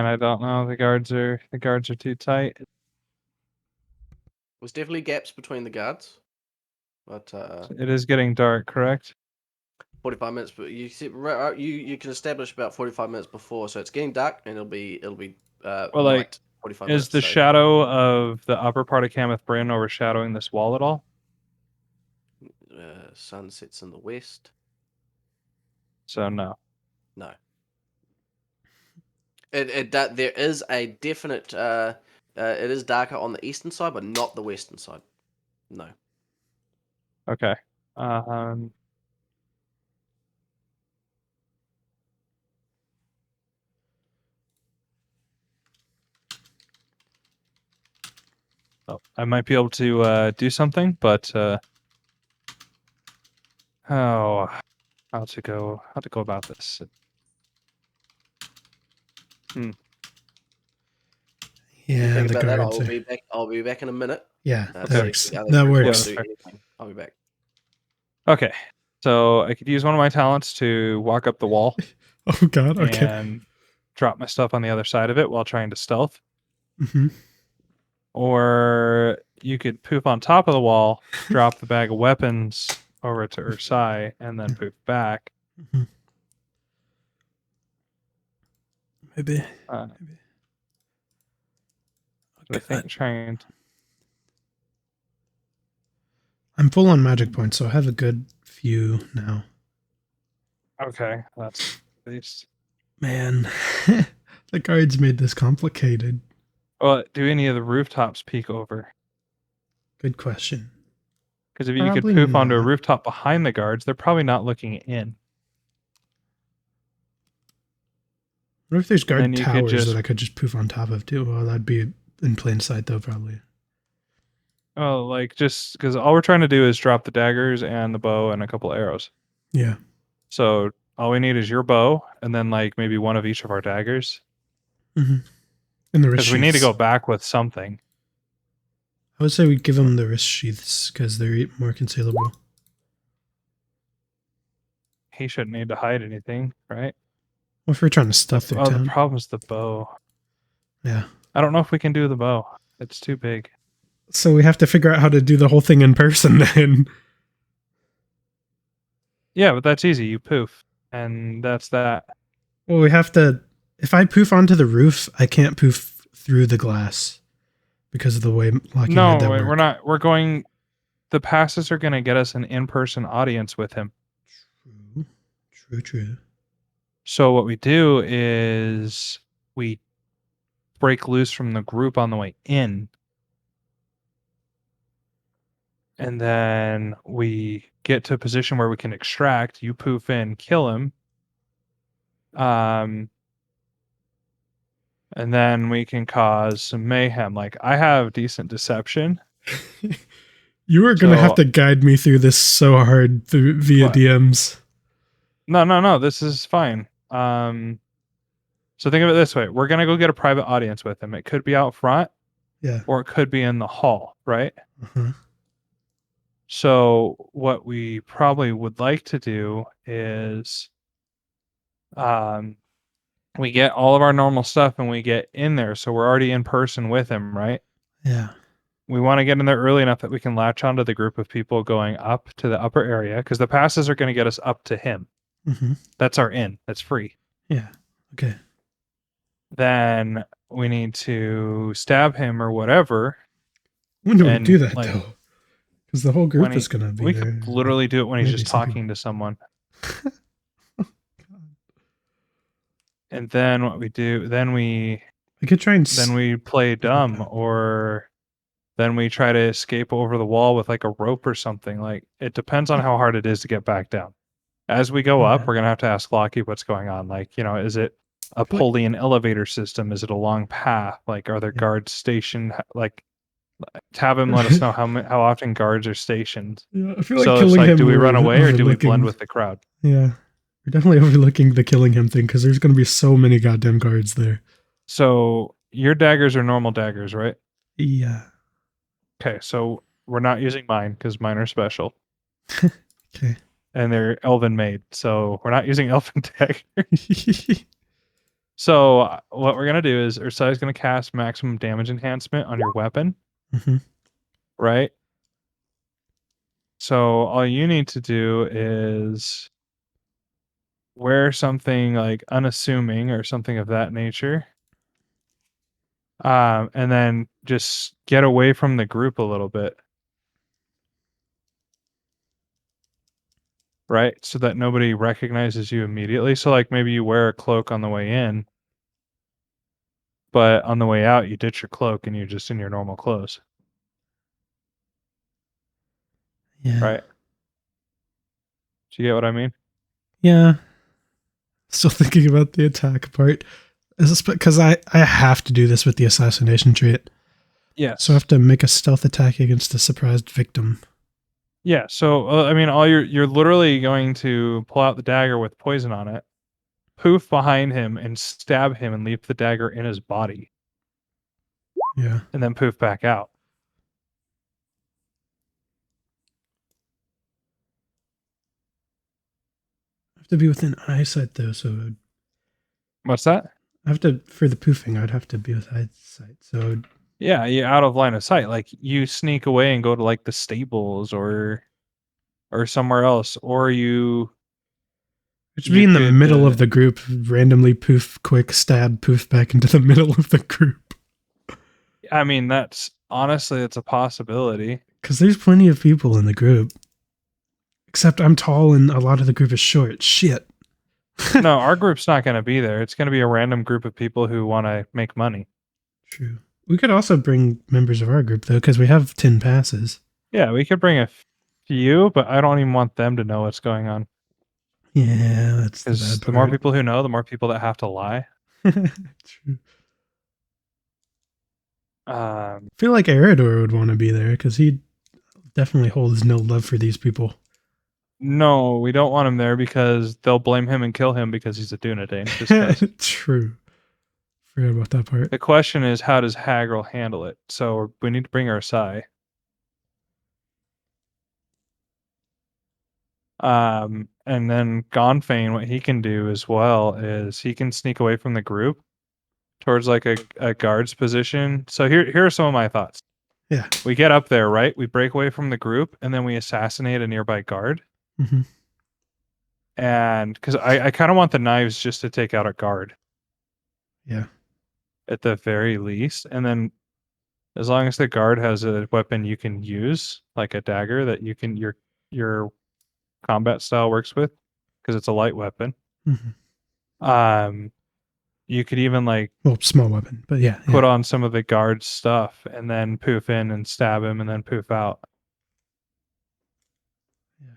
I don't know, the guards are too tight. There's definitely gaps between the guards, but It is getting dark, correct? 45 minutes. But you can establish about 45 minutes before, so it's getting dark, and it'll be Well, night. 45 minutes. Is the shadow of the upper part of Kameth Bryn overshadowing this wall at all? Sun sets in the west. So no. No. There is a definite. It is darker on the eastern side, but not the western side. No. Okay. Oh, I might be able to do something, but how to go about this? Yeah, Think the about that. guards I'll be back in a minute. Yeah, that See if works. the other That group works. wants to do anything. I'll be back. Okay. So I could use one of my talents to walk up the wall Oh god, okay. and drop my stuff on the other side of it while trying to stealth. Mm-hmm. Or you could poof on top of the wall, drop the bag of weapons over to Ursai, and then poof back. Maybe. I Okay, think trying to, I'm full on magic points, so I have a good few now. okay, that's at least. Man, the guards made this complicated. Well, do any of the rooftops peek over? Good question. Because if you could Probably poof onto a not. rooftop behind the guards, they're probably not looking in. What if there's And then guard you could towers just- that I could just poof on top of too? Well, that'd be in plain sight though, probably. Oh, like just because all we're trying to do is drop the daggers and the bow and a couple arrows. Yeah. So all we need is your bow and then like maybe one of each of our daggers. Mm-hmm. And the wrist Because we need to sheaths. go back with something. I would say we give them the wrist sheaths because they're more concealable. He shouldn't need to hide anything, right? What if we're trying to stuff their Oh, town? the problem's the bow. Yeah. I don't know if we can do the bow. It's too big. So we have to figure out how to do the whole thing in person then. Yeah, but that's easy. You poof. And that's that. Well, we have to. If I poof onto the roof, I can't poof through the glass because of the way locking No, head that we're work. not. We're going. The passes are going to get us an in-person audience with him. True. So what we do is we break loose from the group on the way in. And then we get to a position where we can extract. You poof in, kill him. And then we can cause some mayhem. Like, I have decent deception. You are going to have So- to guide me through this so hard via What? DMs. No. This is fine. So think of it this way. We're going to go get a private audience with him. It could be out front Yeah. or it could be in the hall, right? Uh-huh. So what we probably would like to do is we get all of our normal stuff and we get in there. So we're already in person with him, right? Yeah. We want to get in there early enough that we can latch onto the group of people going up to the upper area because the passes are going to get us up to him. Mm-hmm. That's our in. That's free. Yeah. Okay. Then we need to stab him or whatever. When do we And, do that like, though? Because the whole group when he- is going to be We there. could literally do it when he's Maybe just some people- talking to someone. And then what we do, then we I could try and. play dumb, that. or then we try to escape over the wall with like a rope or something. Like, it depends on how hard it is to get back down. As we go up, Yeah. we're gonna have to ask Lockie what's going on. Like, is it a Like- pulley and elevator system? Is it a long path? Like, are there Yeah. guards stationed? Like, have him let us know how often guards are stationed. Yeah, I feel like So it's killing like, him. do we run we're away or do we blend overlooking- with the crowd? Yeah, we're definitely overlooking the killing him thing because there's going to be so many goddamn guards there. So your daggers are normal daggers, right? Yeah. Okay, so we're not using mine because mine are special. Okay. And they're elven made, so we're not using elven daggers. So what we're gonna do is Ursai's gonna cast maximum damage enhancement on your weapon, Mhm. right? So all you need to do is wear something like unassuming or something of that nature. And then just get away from the group a little bit. Right? So that nobody recognizes you immediately. So like maybe you wear a cloak on the way in, but on the way out you ditch your cloak and you're just in your normal clothes. Yeah. Right? Do you get what I mean? Yeah. Still thinking about the attack part. Is this because I have to do this with the assassination trait? Yeah. So I have to make a stealth attack against a surprised victim. Yeah, so I mean, all you're literally going to pull out the dagger with poison on it, poof behind him, and stab him, and leave the dagger in his body, Yeah. and then poof back out. I have to be within eyesight though, so What's that? I have to for the poofing. I'd have to be with eyesight. So Yeah, you're out of line of sight. Like you sneak away and go to like the stables or somewhere else, or you It should be in the could middle of the group, randomly poof, quick stab, poof back into the middle of the group. I mean, that's honestly, it's a possibility. Because there's plenty of people in the group. Except I'm tall and a lot of the group is short. Shit. No, our group's not going to be there. It's going to be a random group of people who want to make money. True. We could also bring members of our group, though, because we have 10 passes. Yeah, we could bring a few, but I don't even want them to know what's going on. Yeah, that's the bad Because part. the more people who know, the more people that have to lie. True. I I feel like Eridor would want to be there because he definitely holds no love for these people. No, we don't want him there because they'll blame him and kill him because he's a Dunedain. Just 'cause. True. Forgot about that part. The question is, how does Hagrid handle it? So we need to bring our Sai. And then Gonfane, what he can do as well is he can sneak away from the group towards like a guard's position. So here are some of my thoughts. Yeah. We get up there, right? We break away from the group, and then we assassinate a nearby guard. Mm-hmm. And because I kind of want the knives just to take out a guard. Yeah. At the very least. And then as long as the guard has a weapon you can use, like a dagger that you can your combat style works with, because it's a light weapon. Mm-hmm. You could even like small weapon, but yeah, put on some of the guard's stuff and then poof in and stab him and then poof out. Yeah.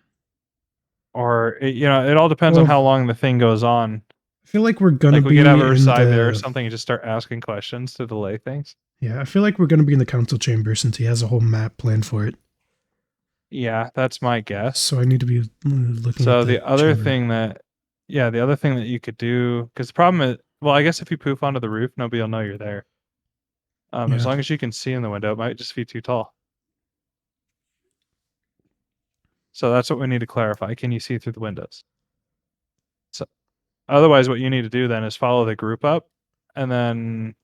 Or it all depends on how long the thing goes on. I feel like we're gonna like be we could have our in side the... there or something and just start asking questions to delay things. Yeah, I feel like we're gonna be in the council chamber since he has a whole map planned for it. Yeah, that's my guess. So I need to be looking. So at the other thing that you could do, because the problem is, well, I guess if you poof onto the roof, nobody will know you're there. As long as you can see in the window, it might just be too tall. So that's what we need to clarify. Can you see through the windows? So otherwise, what you need to do then is follow the group up, and then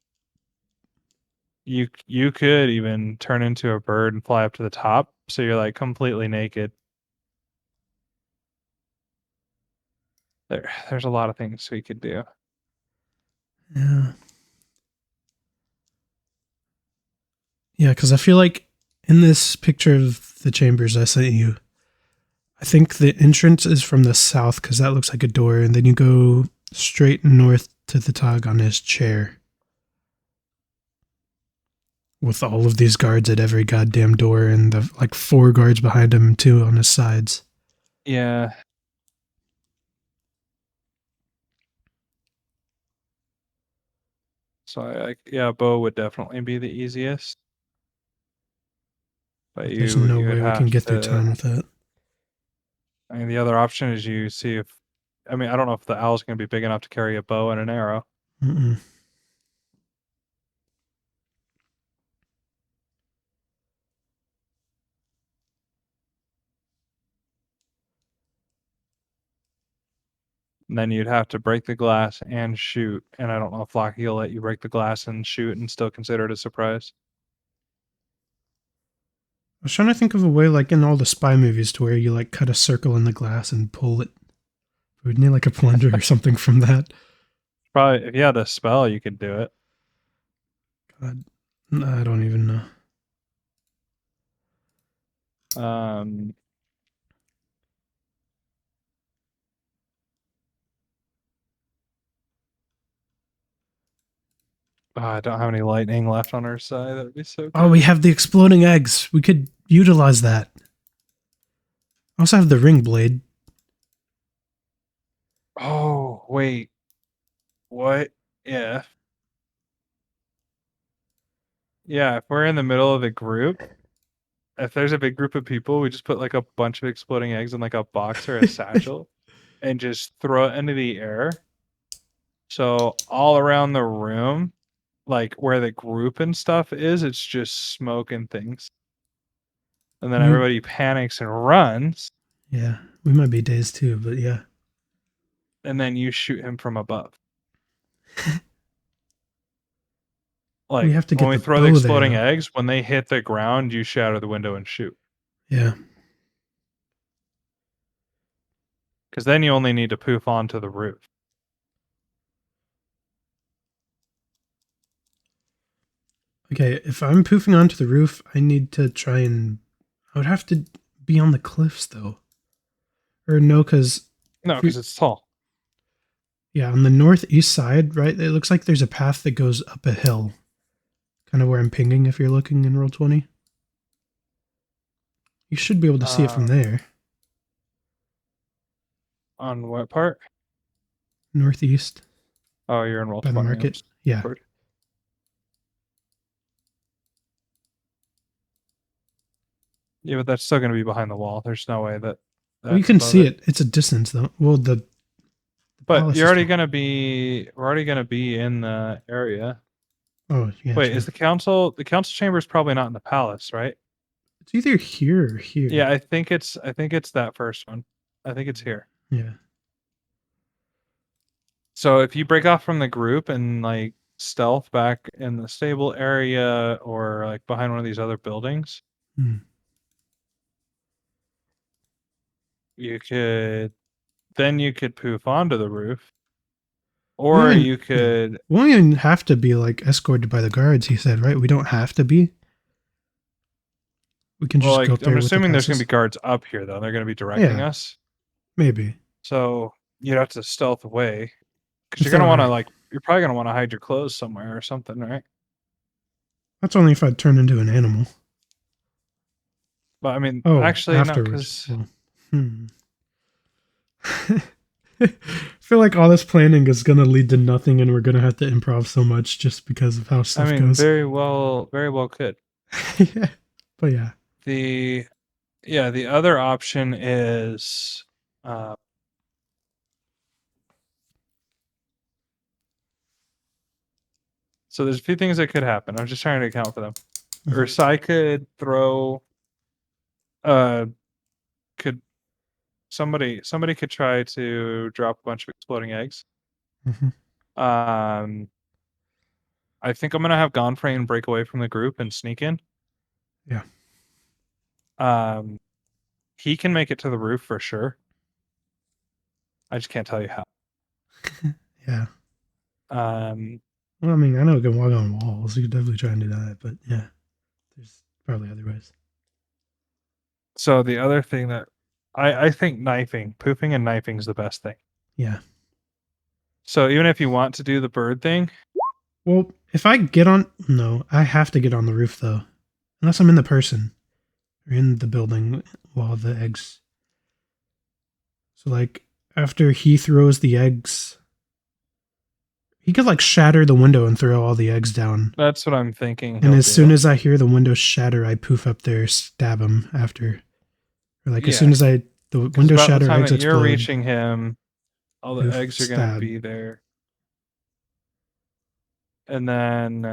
you could even turn into a bird and fly up to the top, so you're like completely naked. There's a lot of things we could do. Yeah. Yeah, because I feel like in this picture of the chambers I sent you, I think the entrance is from the south because that looks like a door, and then you go straight north to the Tog on his chair. With all of these guards at every goddamn door and the 4 guards behind him, 2 on his sides. Yeah. So Bo would definitely be the easiest. But there's no way we can get through town with that. I mean, the other option is you see if, I don't know if the owl's going to be big enough to carry a bow and an arrow. Mm-mm. And then you'd have to break the glass and shoot. And I don't know if Lockie will let you break the glass and shoot and still consider it a surprise. I was trying to think of a way, like in all the spy movies, to where you cut a circle in the glass and pull it. We'd need a plunger or something from that. Probably, if you had a spell, you could do it. God, I don't even know. I don't have any lightning left on our side. That would be so good. Oh, we have the exploding eggs. We could utilize that. I also have the ring blade. Oh, wait. What if? Yeah, if we're in the middle of the group, if there's a big group of people, we just put a bunch of exploding eggs in a box or a satchel and just throw it into the air. So all around the room, where the group and stuff is, it's just smoke and things. And then everybody panics and runs. Yeah, we might be dazed too, but yeah. And then you shoot him from above. Like have to get when we the throw the bow exploding there. eggs, when they hit the ground, you shatter the window and shoot. Yeah. Because then you only need to poof onto the roof. Okay, if I'm poofing onto the roof, I need to try and... I would have to be on the cliffs, though. Or no, because... No, because it's tall. Yeah, on the northeast side, right? It looks like there's a path that goes up a hill. Kind of where I'm pinging if you're looking in Roll20. You should be able to see it from there. On what part? Northeast. Oh, you're in Roll20. By the market. Yeah. Yeah, but that's still going to be behind the wall. There's no way that. Well, you can see it. It's a distance, though. Well, the but you're already going to be. We're already going to be in the area. Oh, yeah. Wait, true. is the council? The council chamber is probably not in the palace, right? It's either here or here. Yeah, I think it's that first one. I think it's here. Yeah. So if you break off from the group and like stealth back in the stable area or like behind one of these other buildings, you could poof onto the roof. Or you could... Yeah. We won't even have to be like escorted by the guards, he said, right? We don't have to be. We can just go up there. I'm assuming there's going to be guards up here, though. They're going to be directing us. Maybe. So you'd have to stealth away. Because you're going to want to, like, you're probably going to want to hide your clothes somewhere or something, right? That's only if I turn into an animal. But, I mean, actually, afterwards. No, I feel like all this planning is going to lead to nothing and we're going to have to improv so much just because of how stuff goes. Very well could. Yeah. But yeah. The other option is so there's a few things that could happen. I'm just trying to account for them. Or Sai could throw somebody could try to drop a bunch of exploding eggs. I think I'm gonna have Gonfrey break away from the group and sneak in. Yeah. He can make it to the roof for sure. I just can't tell you how. Yeah. Well, I mean, I know we can walk on walls. You could definitely try and do that, but yeah, there's probably other ways. So the other thing that I think poofing and knifing is the best thing. Yeah. So even if you want to do the bird thing. Well, if I get on, no, I have to get on the roof though, unless I'm in the person or in the building while the eggs. So like after he throws the eggs, he could like shatter the window and throw all the eggs down. That's what I'm thinking. And as soon as I hear the window shatter, I poof up there, stab him after. Or like as soon as the window shatter, eggs explode. You're reaching him, all the eggs are going to be there. And then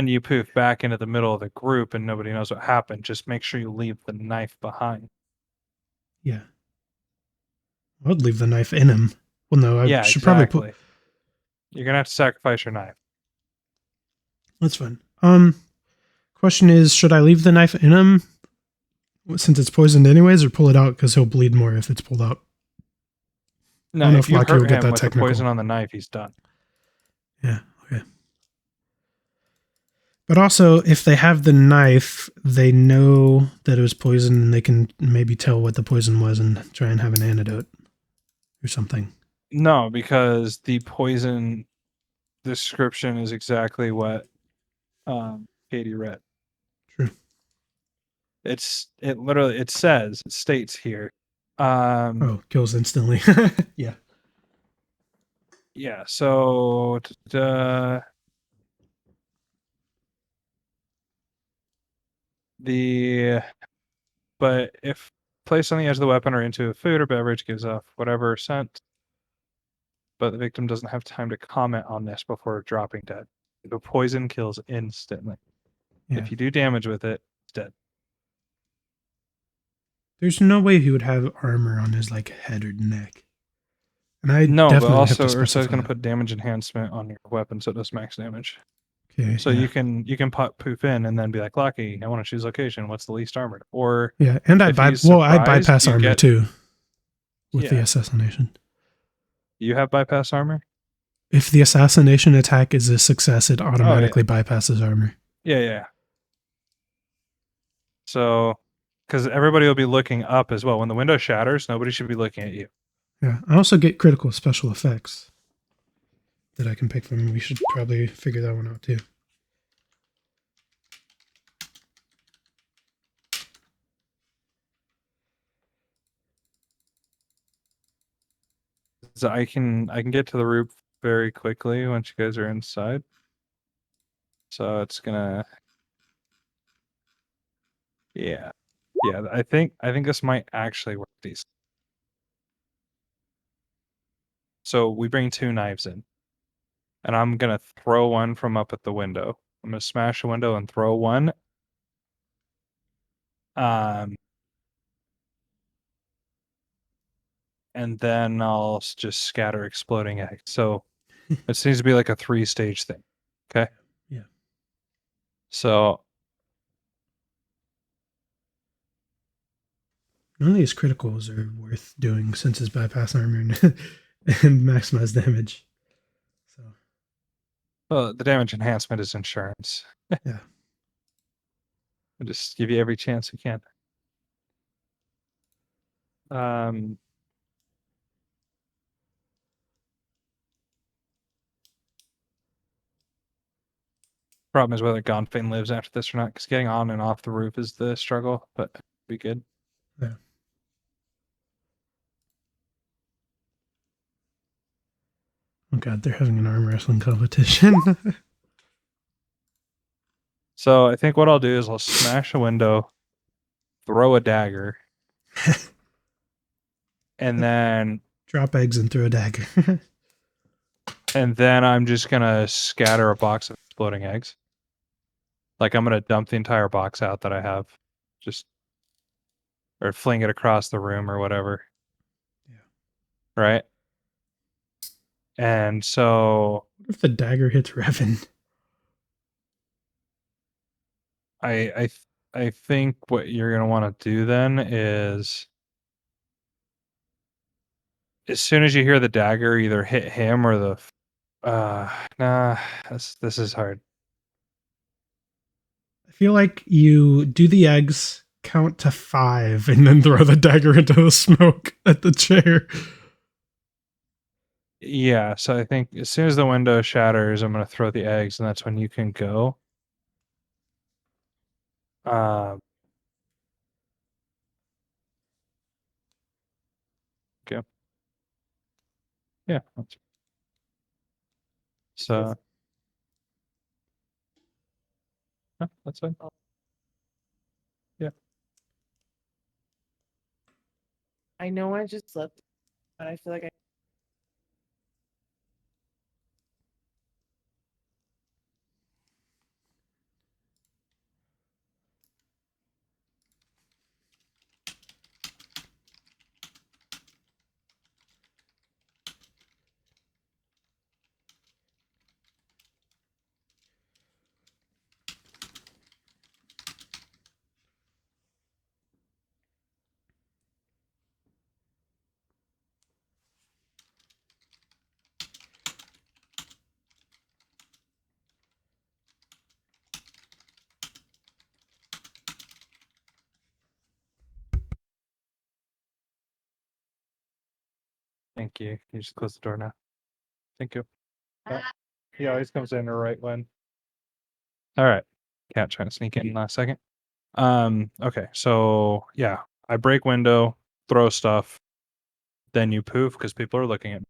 you poof back into the middle of the group and nobody knows what happened. Just make sure you leave the knife behind. Yeah. I would leave the knife in him. Well, no, I should probably put... You're going to have to sacrifice your knife. That's fine. Question is, should I leave the knife in him since it's poisoned anyways, or pull it out because he'll bleed more if it's pulled out? No, if you hurt him with the poison on the knife, he's done. Yeah, okay. But also, if they have the knife, they know that it was poison and they can maybe tell what the poison was and try and have an antidote or something. No, because the poison description is exactly what Katie read. True. It states here. Kills instantly. Yeah. Yeah, so but if placed on the edge of the weapon or into a food or beverage gives off whatever scent, but the victim doesn't have time to comment on this before dropping dead. The poison kills instantly. Yeah. If you do damage with it, it's dead. There's no way he would have armor on his like head or neck. And I No, but definitely have also to Ursa is specify going to that. put damage enhancement on your weapon, so it does max damage. Okay, So yeah. you can put poof in and then be like, Lucky, I want to choose location. What's the least armored? Or Yeah, and I if you use I surprise, bypass you armor get- too with the Yeah. assassination. You have bypass armor? If the assassination attack is a success, it automatically bypasses armor. Yeah. So, because everybody will be looking up as well. When the window shatters, nobody should be looking at you. Yeah, I also get critical special effects that I can pick from. We should probably figure that one out too. So I can get to the roof very quickly once you guys are inside. So it's gonna, yeah. I think this might actually work decent. So we bring 2 knives in, and I'm gonna throw one from up at the window. I'm gonna smash a window and throw one. And then I'll just scatter exploding eggs. So it seems to be like a 3-stage thing. Okay. Yeah. So none of these criticals are worth doing since it's bypass armor and, and maximize damage. So the damage enhancement is insurance. yeah. We'll just give you every chance we can. Problem is whether Gonfane lives after this or not, because getting on and off the roof is the struggle, but be good. Yeah. Oh god, they're having an arm wrestling competition. So I think what I'll do is I'll smash a window, throw a dagger, and then drop eggs and throw a dagger. and then I'm just gonna scatter a box of exploding eggs. Like I'm gonna dump the entire box out that I have, just or fling it across the room or whatever. Yeah. Right. And so What if the dagger hits Revan? I think what you're gonna want to do then is, as soon as you hear the dagger, either hit him or the nah. This is hard. I feel like you do the eggs, count to 5, and then throw the dagger into the smoke at the chair. Yeah, so I think as soon as the window shatters, I'm gonna throw the eggs, and that's when you can go. Okay. Yeah. So that's fine. Yeah. I know I just slept, but I feel like I. Thank you. You just close the door now. Thank you. He always comes in the right one. All right. Cat trying to sneak in last second. Okay, so yeah, I break window, throw stuff, then you poof because people are looking at me.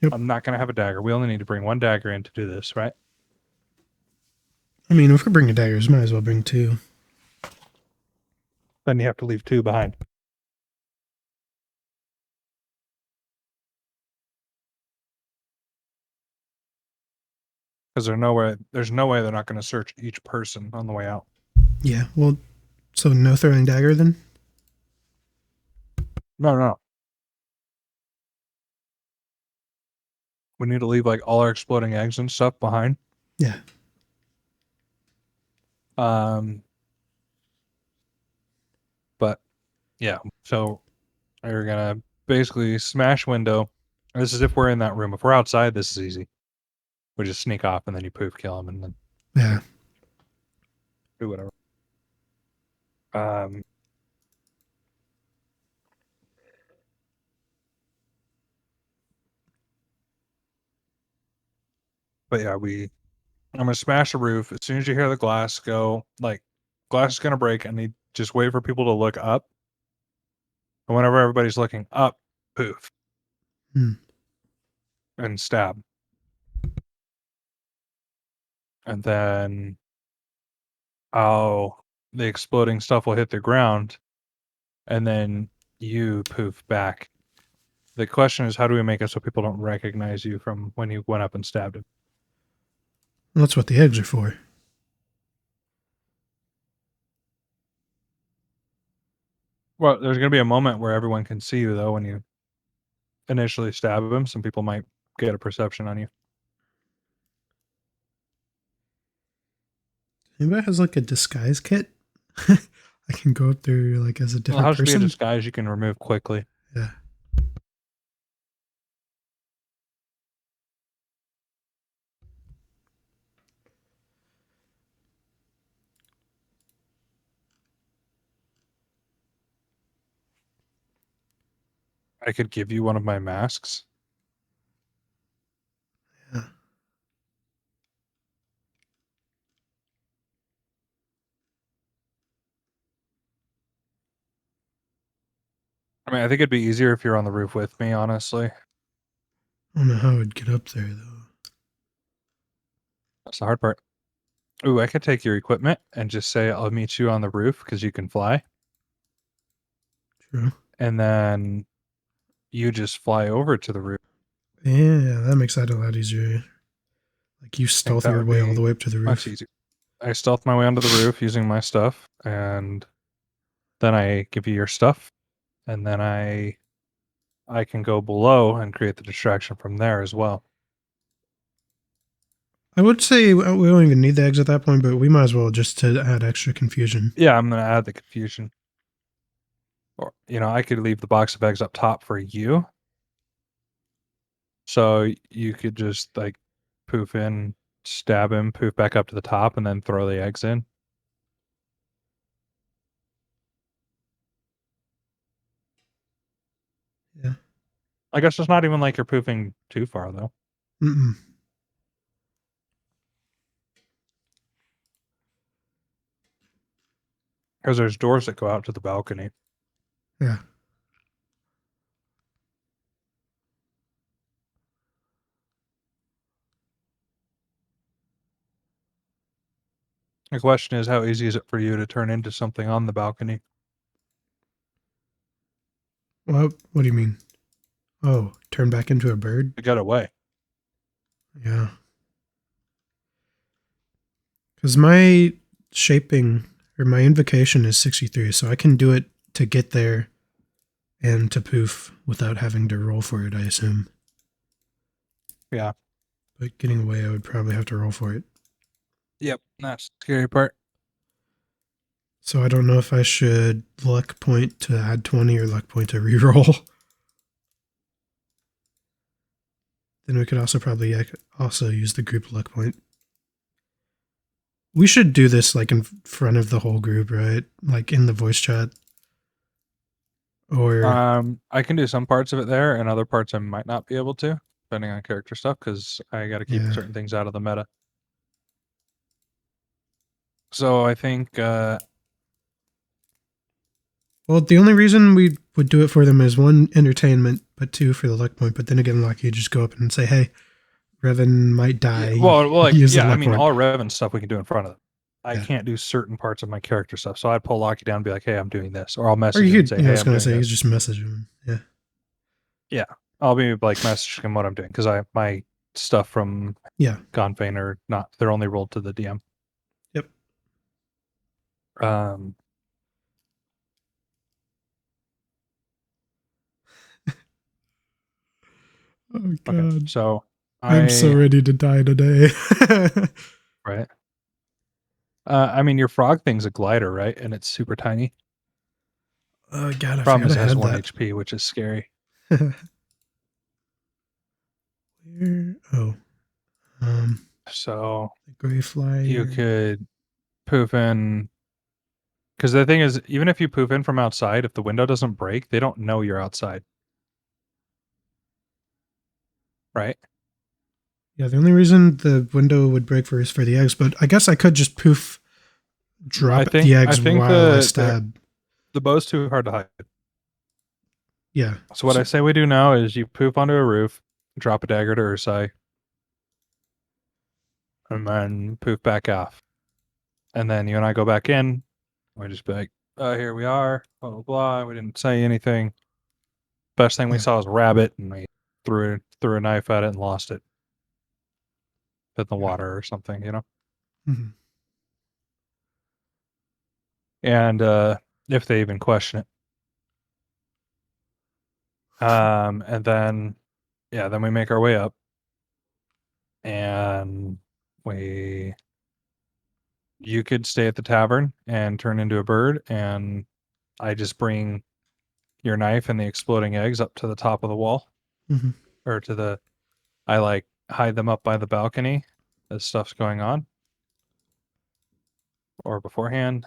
Yep. I'm not gonna have a dagger. We only need to bring 1 dagger in to do this, right? I mean, if we're bringing daggers, might as well bring 2. Then you have to leave 2 behind. Because there's no way they're not going to search each person on the way out. Yeah, well, so no throwing dagger then? No. We need to leave like all our exploding eggs and stuff behind. Yeah. But yeah, so we're gonna basically smash window. This is if we're in that room. If we're outside, this is easy. We just sneak off and then you poof kill them and then Yeah. do whatever. But yeah, I'm gonna smash the roof. As soon as you hear the glass go, like glass is gonna break, and they just wait for people to look up. And whenever everybody's looking up, poof. And stab. And then the exploding stuff will hit the ground, and then you poof back. The question is, how do we make it so people don't recognize you from when you went up and stabbed him? Well, that's what the eggs are for. Well, there's going to be a moment where everyone can see you, though, when you initially stab him. Some people might get a perception on you. Anybody has like a disguise kit? I can go up there like as a Well, different how to be a person. disguise you can remove quickly. Yeah. I could give you one of my masks. Yeah. I mean, I think it'd be easier if you're on the roof with me, honestly. I don't know how I'd get up there though. That's the hard part. Ooh, I could take your equipment and just say I'll meet you on the roof because you can fly. True. And then you just fly over to the roof. Yeah, that makes that a lot easier. Like you I think stealth that your would way all be the way up to the much roof. easier. I stealth my way onto the roof using my stuff, and then I give you your stuff, and then I can go below and create the distraction from there as well. I would say we don't even need the eggs at that point, but we might as well just to add extra confusion. Yeah, I'm gonna add the confusion. Or I could leave the box of eggs up top for you. So you could just like poof in, stab him, poof back up to the top, and then throw the eggs in. Yeah. I guess it's not even like you're poofing too far though. Mm-mm. Because there's doors that go out to the balcony. Yeah. The question is, how easy is it for you to turn into something on the balcony? What do you mean? Oh, turn back into a bird? To get away. Yeah. Because my shaping or my invocation is 63, so I can do it to get there and to poof without having to roll for it, I assume. Yeah. But getting away, I would probably have to roll for it. Yep, that's the scary part. So I don't know if I should luck point to add 20 or luck point to reroll. Then we could also probably also use the group luck point. We should do this like in front of the whole group, right? Like in the voice chat. Or I can do some parts of it there, and other parts I might not be able to, depending on character stuff, because I got to keep Yeah. certain things out of the meta. So I think well, the only reason we would do it for them is one, entertainment, but two, for the luck point. But then again, like you just go up and say, "Hey, Revan might die." like Use the I luck mean, point. all Revan stuff we can do in front of them. I Yeah. can't do certain parts of my character stuff, so I'd pull Lockie down and be like, "Hey, I'm doing this," or I'll Or message you him and could, say, I "Hey, was I'm gonna doing say, you this." just message him. Yeah. Yeah, I'll be like messaging him what I'm doing because my stuff from Yeah. Gonfane are not. They're only rolled to the DM. Yep. Oh Okay, God. so I'm so ready to die today. Right. I mean, your frog thing's a glider, right? And it's super tiny. Oh god, I Problem forgot is I it has had 1 that. HP, which is scary. Where? Oh, So the gray flyer. you could poof in. Because the thing is, even if you poof in from outside, if the window doesn't break, they don't know you're outside. Right? Yeah, the only reason the window would break for is for the eggs, but I guess I could just poof, drop the eggs while I stab. The bow's too hard to hide. Yeah. So what I say we do now is you poof onto a roof, drop a dagger to Ursai, and then poof back off. And then you and I go back in. We just be like, here we are, blah, blah, blah. We didn't say anything. Best thing we saw was a rabbit, and we threw a knife at it and lost it. In the water or something, you know? Mm-hmm. And if they even question it. And then, yeah, then we make our way up. And you could stay at the tavern and turn into a bird, and I just bring your knife and the exploding eggs up to the top of the wall. Mm-hmm. Or I like hide them up by the balcony as stuff's going on. Or beforehand.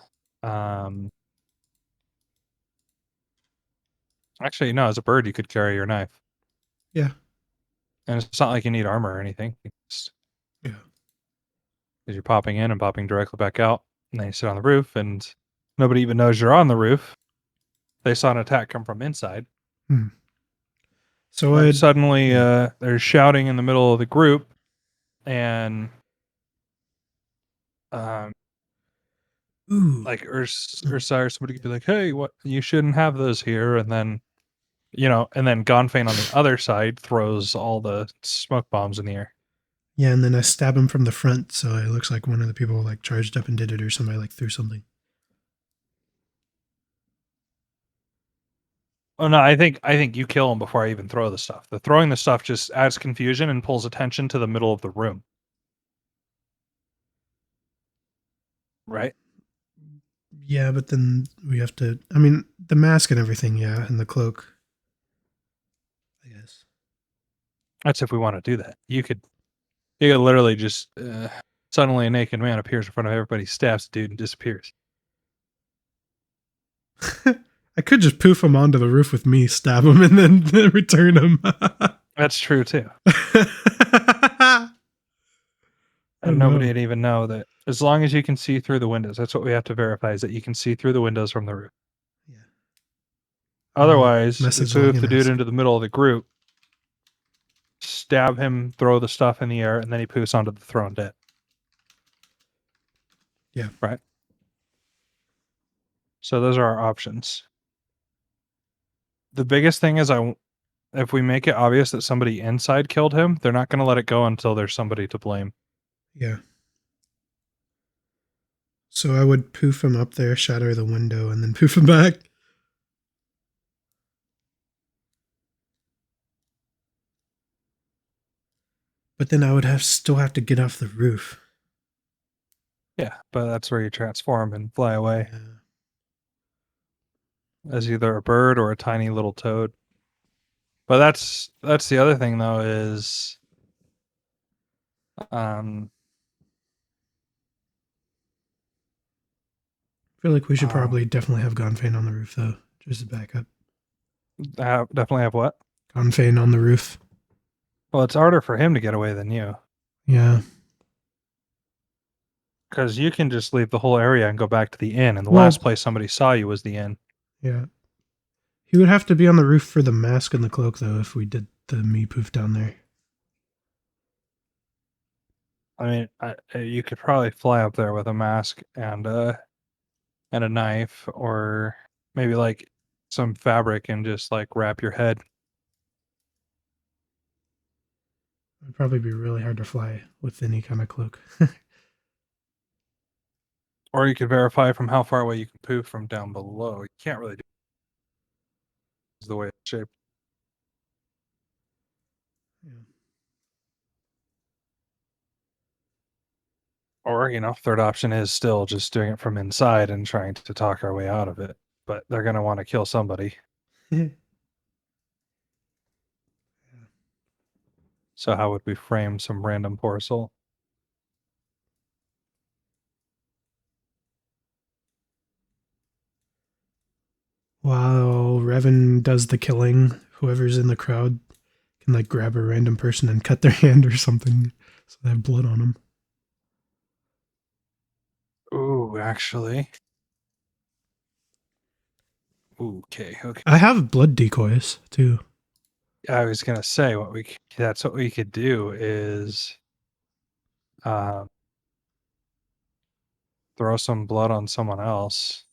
Actually, no, as a bird, you could carry your knife. Yeah. And it's not like you need armor or anything. Yeah. Because you're popping in and popping directly back out. And then you sit on the roof, and nobody even knows you're on the roof. They saw an attack come from inside. Hmm. So suddenly, there's shouting in the middle of the group, and like Ursai or somebody could be like, "Hey, what? You shouldn't have those here." And then, and then Gonfane on the other side throws all the smoke bombs in the air. Yeah, and then I stab him from the front, so it looks like one of the people like charged up and did it, or somebody like threw something. Oh no, I think you kill him before I even throw the stuff. The throwing the stuff just adds confusion and pulls attention to the middle of the room. Right? Yeah, but then we have to. I mean, the mask and everything, yeah, and the cloak. I guess. That's if we want to do that. You could literally just suddenly a naked man appears in front of everybody, stabs the dude, and disappears. I could just poof him onto the roof with me, stab him, and then return him. That's true too. And Oh, nobody no. would even know that. As long as you can see through the windows, that's what we have to verify, is that you can see through the windows from the roof. Yeah. Otherwise, we Message poof the dude mask. into the middle of the group, stab him, throw the stuff in the air, and then he poofs onto the throne dead. Yeah. Right? So those are our options. The biggest thing is if we make it obvious that somebody inside killed him, they're not going to let it go until there's somebody to blame. Yeah. So I would poof him up there, shatter the window, and then poof him back. But then I would still have to get off the roof. Yeah, but that's where you transform and fly away. Yeah. As either a bird or a tiny little toad. But that's the other thing though, is I feel like we should probably definitely have Gonfane on the roof, though, just to back up. Definitely have what? Gonfane on the roof. Well, it's harder for him to get away than you. Yeah. Because you can just leave the whole area and go back to the inn, and the last place somebody saw you was the inn. Yeah. He would have to be on the roof for the mask and the cloak, though, if we did the me poof down there. I mean, you could probably fly up there with a mask and a knife, or maybe like some fabric and just like wrap your head. It would probably be really hard to fly with any kind of cloak. Or you could verify from how far away you can poof from down below. You can't really do it the way it's shaped. Yeah. Or, third option is still just doing it from inside and trying to talk our way out of it. But they're going to want to kill somebody. So how would we frame some random poor soul? While Revan does the killing, whoever's in the crowd can like grab a random person and cut their hand or something so they have blood on them. Ooh, actually. Ooh, okay. I have blood decoys too. I was gonna say that's what we could do is throw some blood on someone else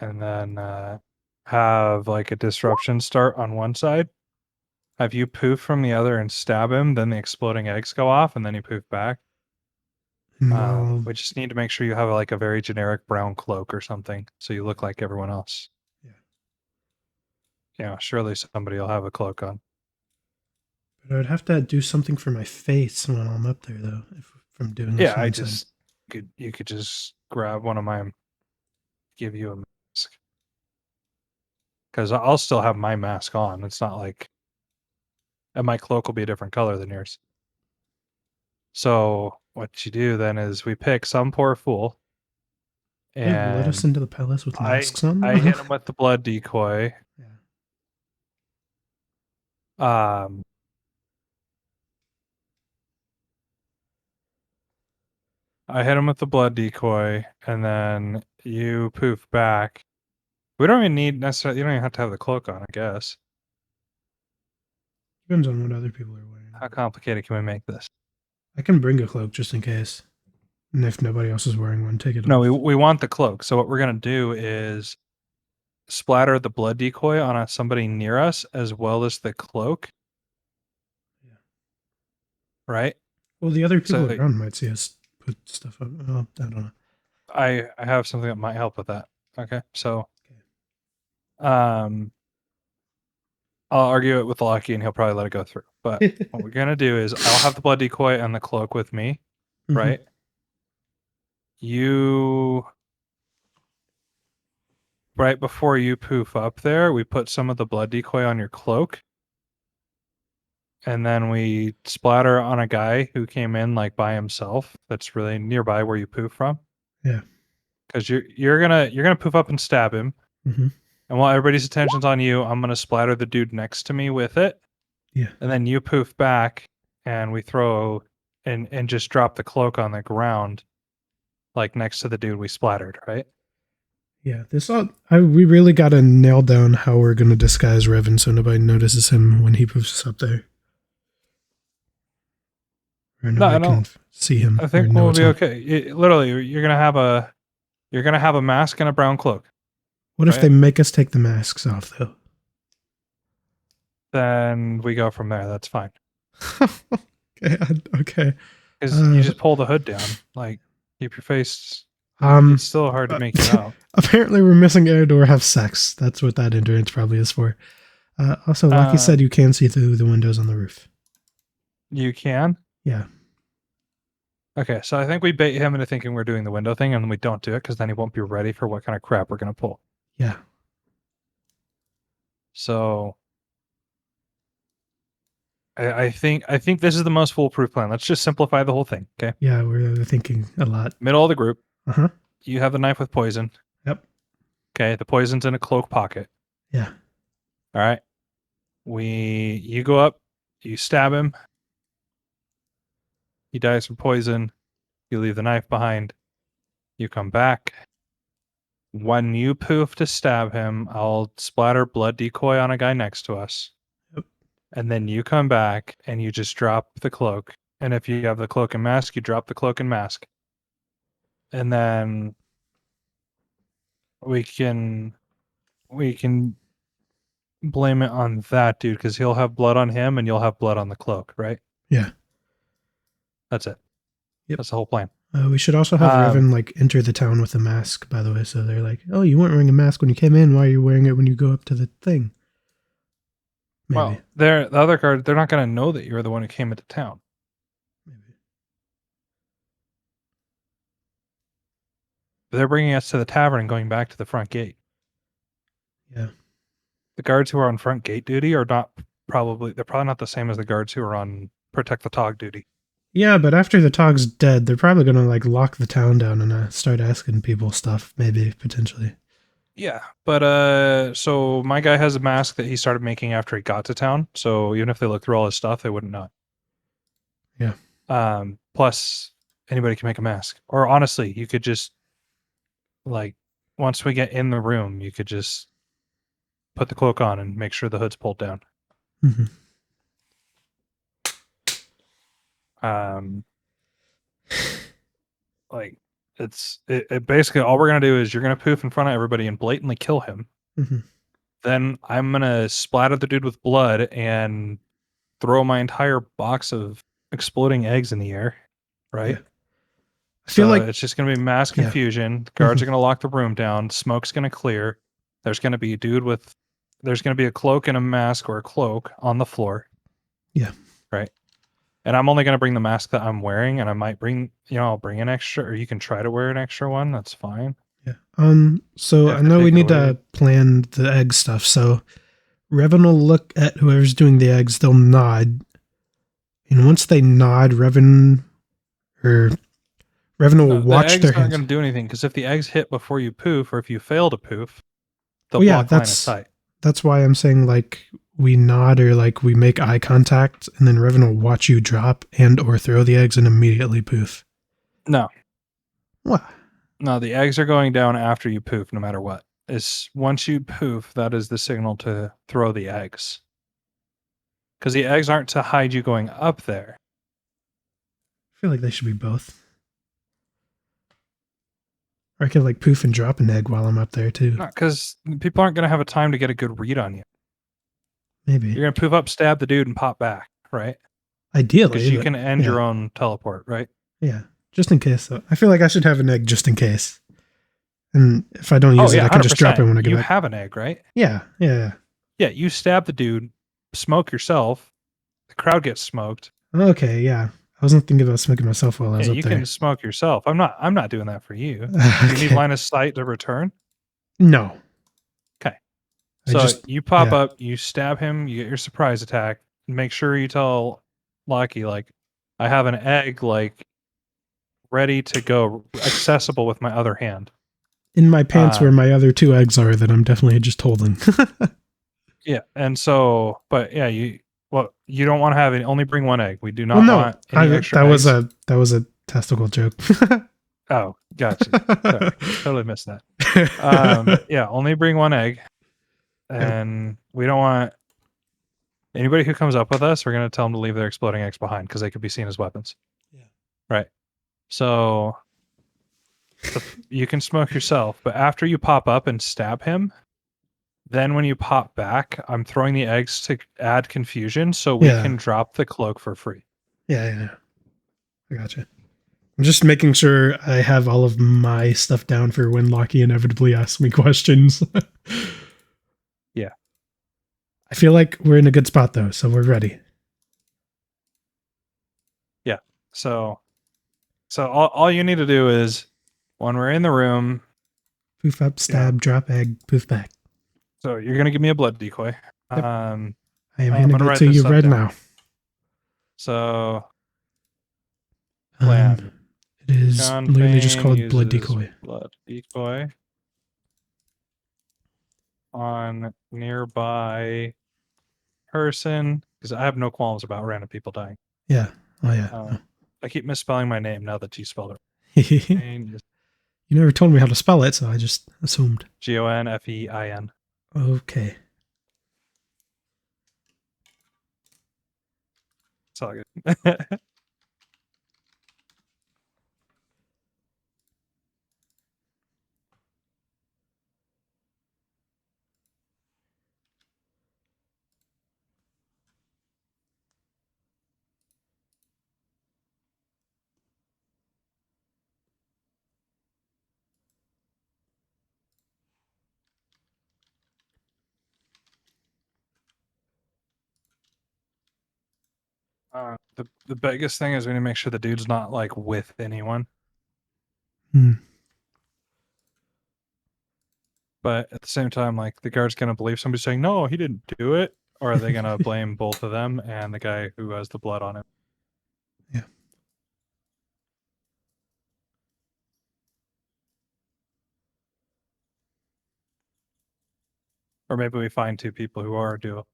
and then have like a disruption start on one side. Have you poof from the other and stab him, then the exploding eggs go off, and then you poof back. Well, We just need to make sure you have like a very generic brown cloak or something, so you look like everyone else. Yeah, surely somebody will have a cloak on. but I would have to do something for my face when I'm up there, though. If I'm doing this, Yeah, inside. you could just grab one of mine, give you a mask, because I'll still have my mask on. It's not like, and my cloak will be a different color than yours. So what you do then is we pick some poor fool, and let us and into the palace with masks on. I hit him with the blood decoy. Yeah. I hit him with the blood decoy, and then you poof back. We don't even need necessarily. You don't even have to have the cloak on, I guess. Depends on what other people are wearing. How complicated can we make this? I can bring a cloak just in case. And if nobody else is wearing one, take it No, off. we want the cloak. So what we're gonna do is splatter the blood decoy on somebody near us, as well as the cloak. Yeah. Right. Well, the other people around might see us put stuff up. Oh, I don't know. I have something that might help with that. Okay, so I'll argue it with Lucky, and he'll probably let it go through. But what we're gonna do is I'll have the blood decoy and the cloak with me, right? You right before you poof up there, we put some of the blood decoy on your cloak, and then we splatter on a guy who came in like by himself. That's really nearby where you poof from. Yeah. Because you're gonna poof up and stab him. Mm-hmm. And while everybody's attention's on you, I'm gonna splatter the dude next to me with it. Yeah. And then you poof back, and we throw and just drop the cloak on the ground, like next to the dude we splattered, right? Yeah. We really got to nail down how we're going to disguise Revan so nobody notices him when he poofs up there. Or nobody can see him. I think we'll be okay. Literally, you're gonna have a mask and a brown cloak. What if they make us take the masks off, though? Then we go from there. That's fine. Okay. Because you just pull the hood down, like keep your face. It's still hard to make it out. Apparently, we're missing Eridor have sex. That's what that entrance probably is for. Also, like you said, you can see through the windows on the roof. You can? Yeah. Okay, so I think we bait him into thinking we're doing the window thing, and we don't do it because then he won't be ready for what kind of crap we're gonna pull. Yeah. So I think this is the most foolproof plan. Let's just simplify the whole thing, okay? Yeah, we're thinking a lot. Middle of the group. Uh-huh. You have the knife with poison. Yep. Okay, the poison's in a cloak pocket. Yeah. All right. You go up, you stab him. He dies from poison. You leave the knife behind. You come back. When you poof to stab him, I'll splatter blood decoy on a guy next to us. Yep. And then you come back and you just drop the cloak. And if you have the cloak and mask, you drop the cloak and mask. And then we can blame it on that dude because he'll have blood on him and you'll have blood on the cloak, right? Yeah. That's it. Yep. That's the whole plan. We should also have Revan like enter the town with a mask, by the way. So they're like, "Oh, you weren't wearing a mask when you came in. Why are you wearing it when you go up to the thing?" Maybe. Well, the other card, they're not going to know that you're the one who came into town. Maybe. They're bringing us to the tavern and going back to the front gate. Yeah. The guards who are on front gate duty are not they're probably not the same as the guards who are on protect the Tog duty. Yeah, but after the Tog's dead, they're probably gonna like lock the town down and start asking people stuff, maybe, potentially. Yeah, but so my guy has a mask that he started making after he got to town. So even if they look through all his stuff, they wouldn't know. Yeah. Plus, anybody can make a mask. Or honestly, you could just like once we get in the room, you could just put the cloak on and make sure the hood's pulled down. Mm-hmm. Like it basically all we're gonna do is you're gonna poof in front of everybody and blatantly kill him. Mm-hmm. Then I'm gonna splatter the dude with blood and throw my entire box of exploding eggs in the air. Right? Yeah. I feel like it's just gonna be mass Yeah. confusion. Guards are gonna lock the room down, smoke's gonna clear. There's gonna be a dude with there's gonna be a cloak and a mask or a cloak on the floor. Yeah. Right. And I'm only going to bring the mask that I'm wearing, and I might bring, I'll bring an extra, or you can try to wear an extra one. That's fine. Yeah. So I know we need to plan the egg stuff. So Revan will look at whoever's doing the eggs. They'll nod, and once they nod, Revan will watch the eggs their aren't hands. going to do anything because if the eggs hit before you poof, or if you fail to poof, they'll Well, yeah, block line of sight. That's why I'm saying like we nod or like we make eye contact, and then Revan will watch you drop and or throw the eggs and immediately poof. No. What? No, the eggs are going down after you poof, no matter what. Once you poof, that is the signal to throw the eggs. Because the eggs aren't to hide you going up there. I feel like they should be both. Or I could like poof and drop an egg while I'm up there too. No, because people aren't going to have a time to get a good read on you. Maybe. You're going to poof up, stab the dude, and pop back, right? Ideally. Because you can end your own teleport, right? Yeah. Just in case. I feel like I should have an egg just in case. And if I don't use it, I can just drop it when I get back. You have an egg, right? Yeah. Yeah. Yeah, you stab the dude, smoke yourself, the crowd gets smoked. Okay, yeah. I wasn't thinking about smoking myself while I was up you there. can smoke yourself. I'm not doing that for you. Okay. Do you need line of sight to return? No. Okay. So you pop up, you stab him, you get your surprise attack. Make sure you tell Lucky, like, I have an egg, like, ready to go, accessible with my other hand. In my pants where my other two eggs are that I'm definitely just holding. Yeah, and so, but yeah, you don't want to have any, only bring one egg. We do not want any extra eggs. That was a testicle joke. Oh, gotcha. Sorry, totally missed that. Yeah, only bring one egg. And we don't want anybody who comes up with us, we're going to tell them to leave their exploding eggs behind because they could be seen as weapons. Yeah. Right. So you can smoke yourself, but after you pop up and stab him, then when you pop back, I'm throwing the eggs to add confusion so we can drop the cloak for free. Yeah. I gotcha. I'm just making sure I have all of my stuff down for when Lockie inevitably asks me questions. Yeah. I feel like we're in a good spot though, so we're ready. Yeah. So all you need to do is when we're in the room, poof up, stab, drop egg, poof back. So you're gonna give me a blood decoy. Yep. I am handing it to you right now. So plan. It is literally just called blood decoy. Blood decoy on nearby person because I have no qualms about random people dying. Yeah. Oh yeah. I keep misspelling my name now that you spelled it. You never told me how to spell it, so I just assumed. Gonfein. Okay. It's all good. The biggest thing is we need to make sure the dude's not like with anyone. But at the same time, like the guard's gonna believe somebody saying no, he didn't do it, or are they gonna blame both of them and the guy who has the blood on him? Yeah. Or maybe we find two people who are a duo.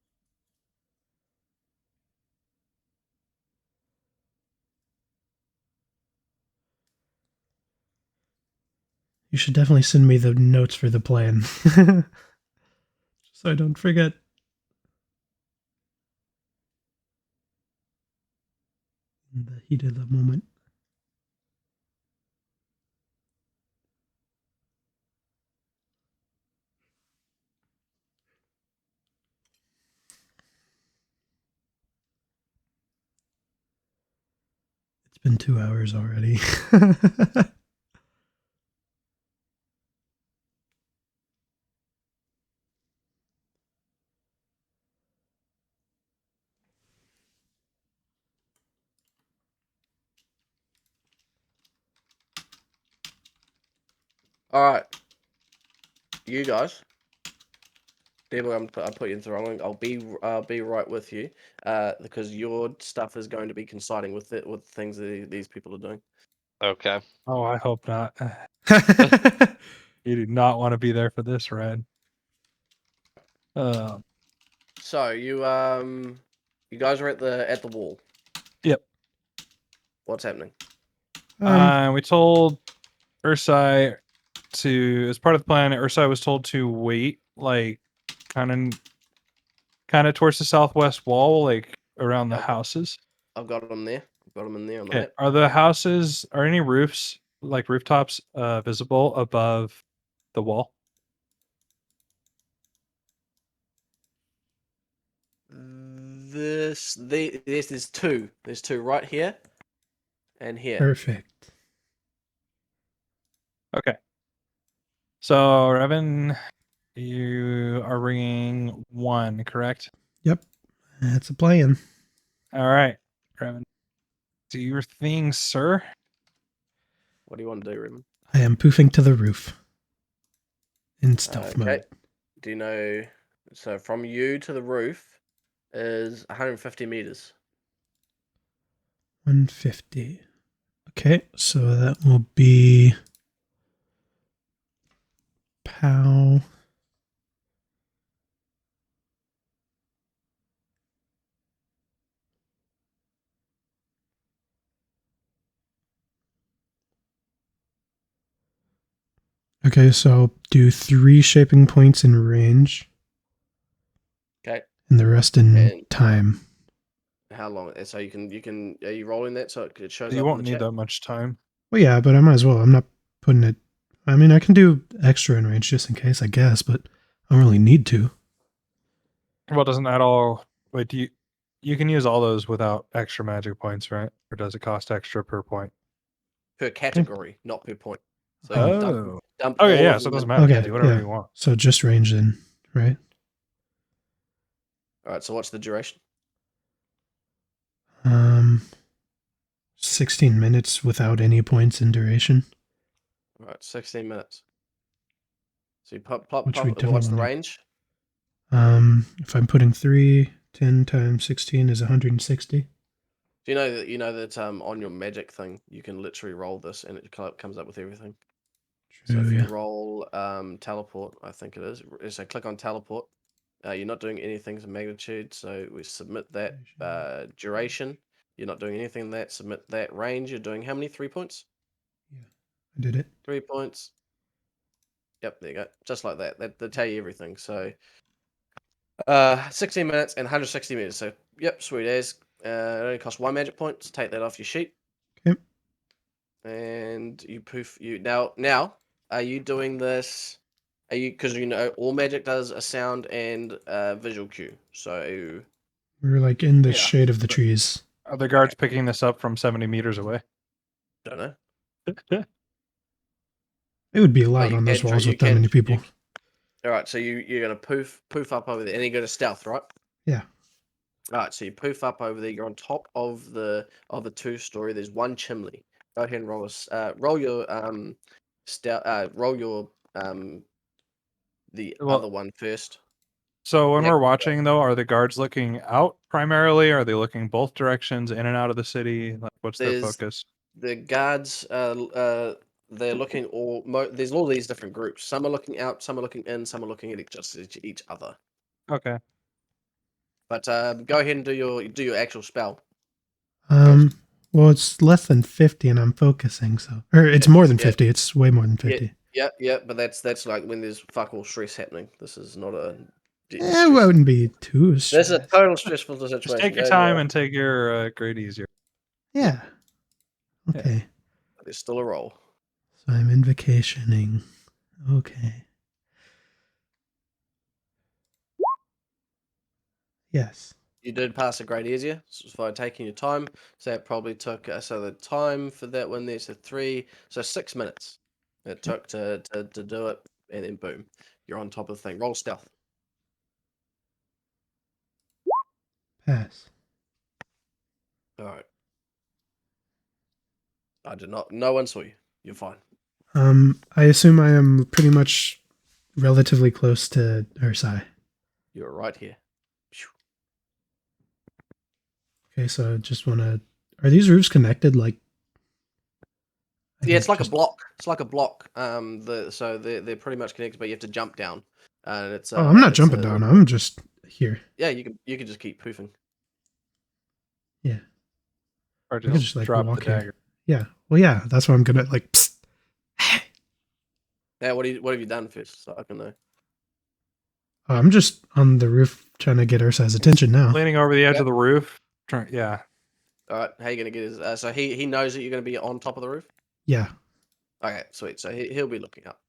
You should definitely send me the notes for the plan. So I don't forget. In the heat of the moment. It's been 2 hours already. All right, you guys. Devil, I'll put you into the wrong link. I'll be right with you, because your stuff is going to be coinciding with it with things that these people are doing. Okay. Oh, I hope not. You do not want to be there for this, Red. So you guys are at the wall. Yep. What's happening? We told Ursai to, as part of the plan, Ursai was told to wait, like, kind of towards the southwest wall, like around the Yep. houses. I've got them there. I've got them in there on the Okay. map. Are the houses, are any roofs, like rooftops, visible above the wall? There's two. There's two right here and here. Perfect. Okay. So, Revan, you are bringing one, correct? Yep. That's a plan. All right, Revan. Do your thing, sir. What do you want to do, Ruben? I am poofing to the roof. In stealth Okay. mode. Do you know? So from you to the roof is 150 meters. 150. Okay, so that will be pow. Okay, so I'll do 3 shaping points in range. Okay. And the rest in And time. how long? So you can. Are you rolling that so it shows You up won't in the need chat? that much time. Well, yeah, but I might as well. I'm not putting it. I mean, I can do extra in range just in case, I guess, but I don't really need to. Well, doesn't that all? Wait, you can use all those without extra magic points, right? Or does it cost extra per point? Per category, not per point. So you Oh. dump Okay, all yeah. of So it them doesn't in matter. You Okay, can do whatever yeah. you want. So just range in, right? All right. So what's the duration? 16 minutes without any points in duration. All right, 16 minutes. So you pop. Which we What's definitely the need. range? If I'm putting 3, 10 times 16 is 160. Do you know that on your magic thing you can literally roll this and it comes up with everything. So True, if you yeah. roll teleport, I think it is. So click on teleport. You're not doing anything to magnitude, so we submit that duration. You're not doing anything in that. Submit that range. You're doing how many? 3 points. Yeah, I did it. 3 points. Yep, there you go. Just like that. They tell you everything. So 16 minutes and 160 meters. So yep, sweet as. It only costs 1 magic point. So take that off your sheet. Okay. And you poof you now. Are you doing this? Are you, because all magic does a sound and visual cue. So We're like in the Yeah, shade of the but- trees. Are the guards picking this up from 70 meters away? don't know. It would be loud you on those can try- walls you with that can- many people. All right, so you're gonna poof up over there, and you go to stealth, right? Yeah. All right, so you poof up over there. You're on top of the 2-story. There's one chimney. Go ahead and roll your stealth. Roll your the Well- other one first. So when Yeah. we're watching, though, are the guards looking out primarily? Are they looking both directions, in and out of the city? Like, what's their There's- focus? The guards, they're looking there's all these different groups. Some are looking out, some are looking in, some are looking at just each other. Okay. But go ahead and do your actual spell. Well, it's less than 50 and I'm focusing, so. Or it's more than 50. It's way more than 50. Yeah, but that's like when there's fuck all stress happening. This is not a. It wouldn't be too This is a stressed. total stressful situation. Just take your time and take your grade easier. Yeah. Okay. There's still a roll. So I'm invocationing. Okay. Yes. You did pass a grade easier by taking your time. So that probably took. So the time for that one there's a 3. So 6 minutes it took to do it, and then boom, you're on top of the thing. Roll stealth. Pass. All right. I did not. No one saw you. You're fine. I assume I am pretty much relatively close to Ursai. You're right here. Okay, so I just want to. Are these roofs connected? Like. Yeah, it's like a block. It's like a block. So they're pretty much connected, but you have to jump down. And it's. Oh, I'm not it's jumping down. I'm just here. Yeah, you can just keep poofing. Yeah. Or could just, just, like, drop walk the here. dagger. Yeah. Well, yeah. That's what I'm gonna like. Psst. Yeah, what have you done first? So I can know. I'm just on the roof trying to get Ursai's attention now. Leaning over the edge Yeah. of the roof. Yeah. All right, how you gonna get his? So he knows that you're gonna be on top of the roof. Yeah. Okay, sweet. So he'll be looking up.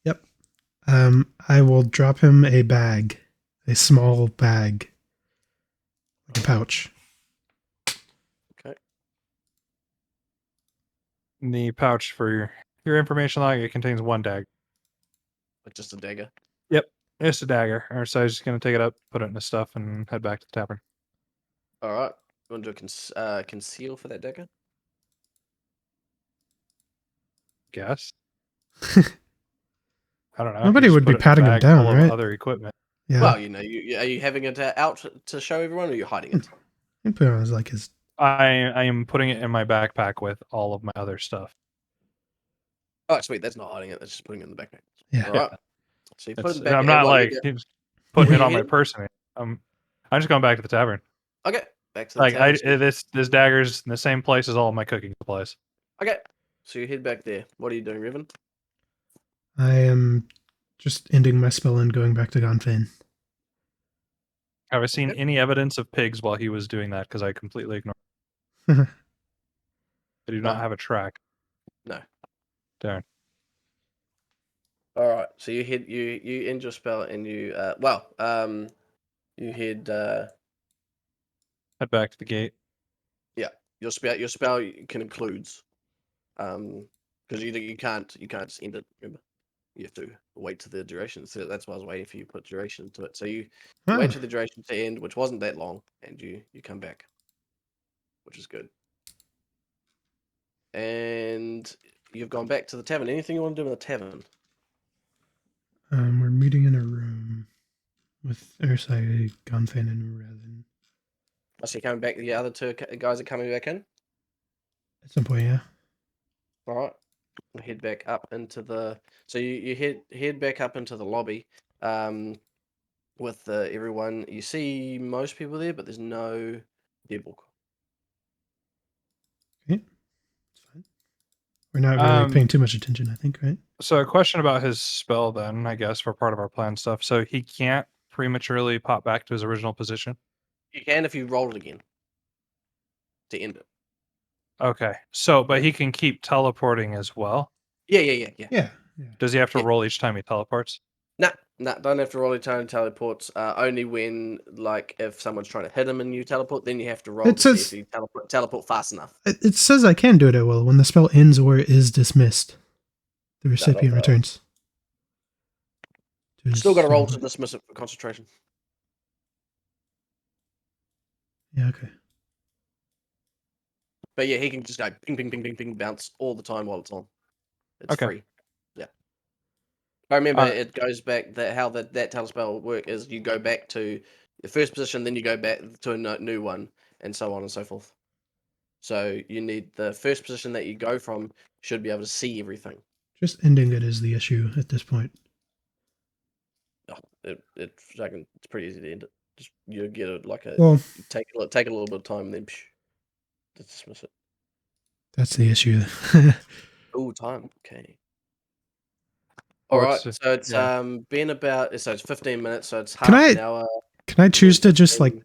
Yep. I will drop him a bag, a small bag, like a pouch. Okay. In the pouch for your information log, it contains 1 dagger. Like just a dagger. It's a dagger. Or so I was just gonna take it up, put it in the stuff, and head back to the tavern. All right. You want to do a conceal for that dagger? Guess. I don't know. Nobody You just would be put it in a patting him bag down, full of right? Other equipment. Yeah. Well, are you having it out to show everyone, or are you hiding it? He put it on like his. I am putting it in my backpack with all of my other stuff. Oh, sweet. That's not hiding it. That's just putting it in the backpack. Yeah. All right. So you put it back. I'm and not while like you're putting Were it you on my hidden? person. I'm just going back to the tavern. Okay. Back to the Like tavern. this dagger's in the same place as all of my cooking supplies. Okay. So you head back there. What are you doing, Riven? I am just ending my spell and going back to Gonfane. Have I seen Okay. any evidence of pigs while he was doing that? Because I completely ignored. Mhm. I do not No. have a track. No. Darn. All right. So you end your spell and you you head Head back to the gate. your spell can includes because you can't just end it. Remember, you have to wait to the duration. So that's why I was waiting for you to put duration to it. So you wait Ah, for the duration to end, which wasn't that long, and you come back, which is good. And you've gone back to the tavern. Anything you want to do in the tavern? we're meeting in a room with Ursai, Gonfane, and Revan. I see coming back. The other two guys are coming back in. At some point, yeah. All right. We'll head back up into the. So you head back up into the lobby. With everyone, you see most people there, but there's no Deadbook. Okay. It's fine. We're not really Um, paying too much attention, I think, right? So a question about his spell then, I guess, for part of our plan stuff. So he can't prematurely pop back to his original position? You can if you roll it again to end it. Okay. So, but he can keep teleporting as well? Yeah. Yeah. Does he have to Yeah. roll each time he teleports? Nah, don't have to roll your turn teleports. Only when, like, if someone's trying to hit him and you teleport, then you have to roll It to see says- if you teleport fast enough. It says I can do it at will when the spell ends or is dismissed. The recipient returns. Still got to roll to dismiss it for concentration. Yeah, okay. But yeah, he can just go ping, ping, ping, ping, ping, bounce all the time while it's on. It's Okay. free. Yeah. I remember Alright. it goes back that how that talent spell will work is you go back to the first position, then you go back to a new one, and so on and so forth. So you need the first position that you go from should be able to see everything. Just ending it is the issue at this point. Oh, it's pretty easy to end it. Just you get it like a Well, take a little bit of time, and then dismiss it. that's the issue. Oh, time. Okay. All right. So it's been about it's 15 minutes. So it's Can half an I- hour. Can I choose to just like and-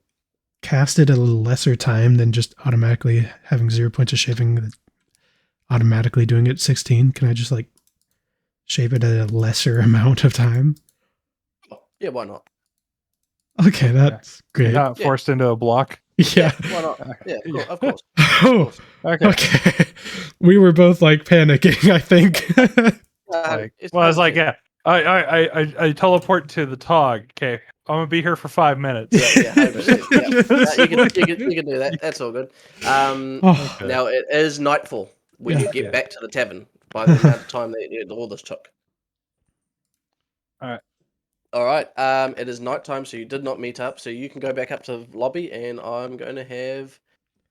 cast it at a lesser time than just automatically having 0 points of shaping, automatically doing it 16? Can I just like shape it at a lesser amount of time? Yeah, why not? Okay, that's great. Not forced into a block. Yeah. Why not? Yeah, of course. Oh, Okay. okay. We were both like panicking, I think. Like, It's well, I was like, 100%. yeah, I teleport to the Tog. Okay, I'm gonna be here for 5 minutes. Yeah, 100%. Yeah. You can do that. That's all good. Oh, Okay. Now it is nightfall when Yeah. you get Yeah. back to the tavern by the amount of time that all this took. Alright. All right. It is nighttime, so you did not meet up. So you can go back up to the lobby, and I'm going to have.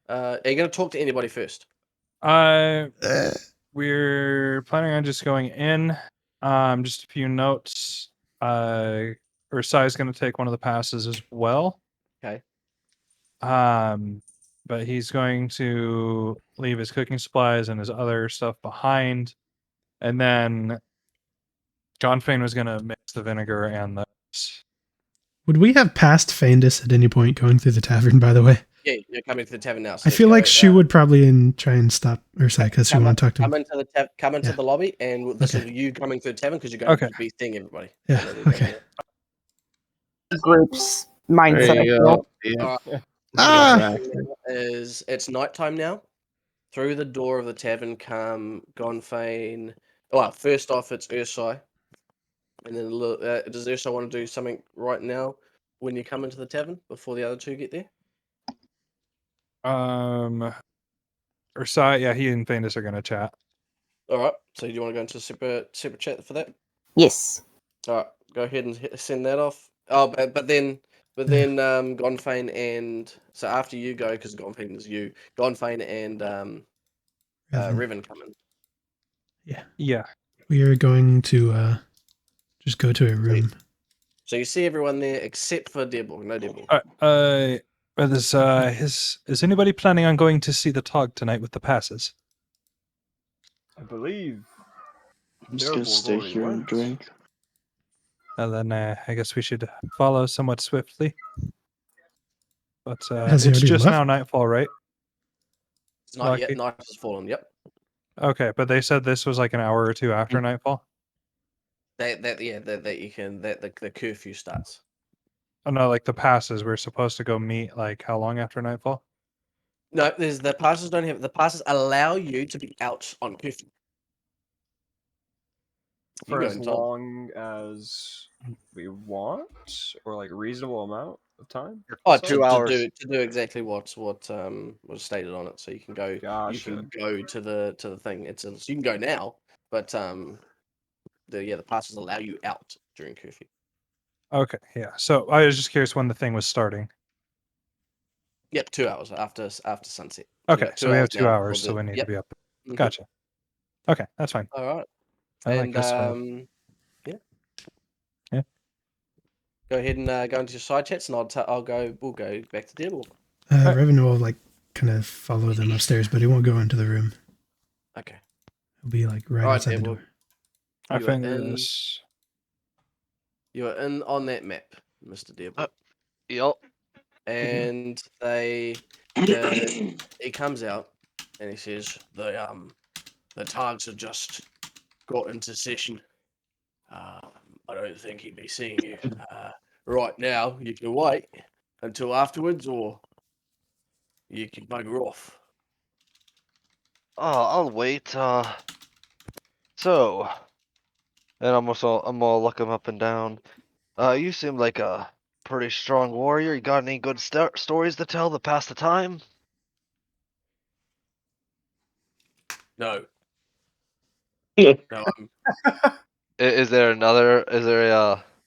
Are you going to talk to anybody first? We're planning on just going in. Just a few notes. Ursai's gonna take one of the passes as well. Okay. But he's going to leave his cooking supplies and his other stuff behind. And then John Fane was gonna mix the vinegar and the would we have passed Feindus at any point going through the tavern, by the way? Yeah, you're coming to the tavern now. I feel like she would probably try and stop Ursai because she want to talk to him. Come into Yeah. the lobby, and this Okay. is you coming to the tavern because you're going to be seeing everybody. Yeah, okay. Group's mindset. There you go. Yeah. Alright. Ah! It's nighttime now. Through the door of the tavern come Gonfane. Well, first off, it's Ursai. And then does Ursai want to do something right now when you come into the tavern before the other two get there? Ursai, yeah, he and Feindus are gonna chat. All right. So do you want to go into a separate chat for that? Yes. All right. Go ahead and send that off. Oh, but then Gonfane and so after you go because Gonfane is you. Gonfane and Revan come in. Yeah. We are going to just go to a room. So you see everyone there except for Dearborn. No Dearborn. Is anybody planning on going to see the Tog tonight with the passes? I believe. I'm just gonna stay here and drink. And then I guess we should follow somewhat swiftly. But Has he it's already just left? now nightfall, right? It's not yet. Lucky. Night has fallen. Yep. Okay, but they said this was like an hour or two after nightfall. That you can the curfew starts. Oh no, like the passes. We're supposed to go meet like how long after nightfall? No, there's the passes don't have the passes allow you to be out on curfew. You For go as inside. long as we want, or like reasonable amount of time. Oh, So- 2 hours. to do exactly what was stated on it, so you can go. Gotcha. You can go to the thing. So you can go now, but the passes allow you out during curfew. Okay, yeah. So I was just curious when the thing was starting. Yep, 2 hours after sunset. Okay, got so we have 2 now hours, before so we need to be up. Mhm. Gotcha. Okay, that's fine. All right. I like And this one. yeah. Yeah. Go ahead and go into your side chats, and We'll go back to Dearborn. Revan will like kind of follow them upstairs, but he won't go into the room. Okay. He'll be like right Alright, outside the Dearborn. door. I you are think in- this. You are in on that map, Mr. Dearborn. Yup. And he comes out and he says the Targs have just got into session. I don't think he'd be seeing you right now. You can wait until afterwards, or you can bugger off. Oh, I'll wait. So, and I'm gonna look him up and down. You seem like a pretty strong warrior. You got any good stories to tell to pass the time? No. Yeah. No, Is there another? Is there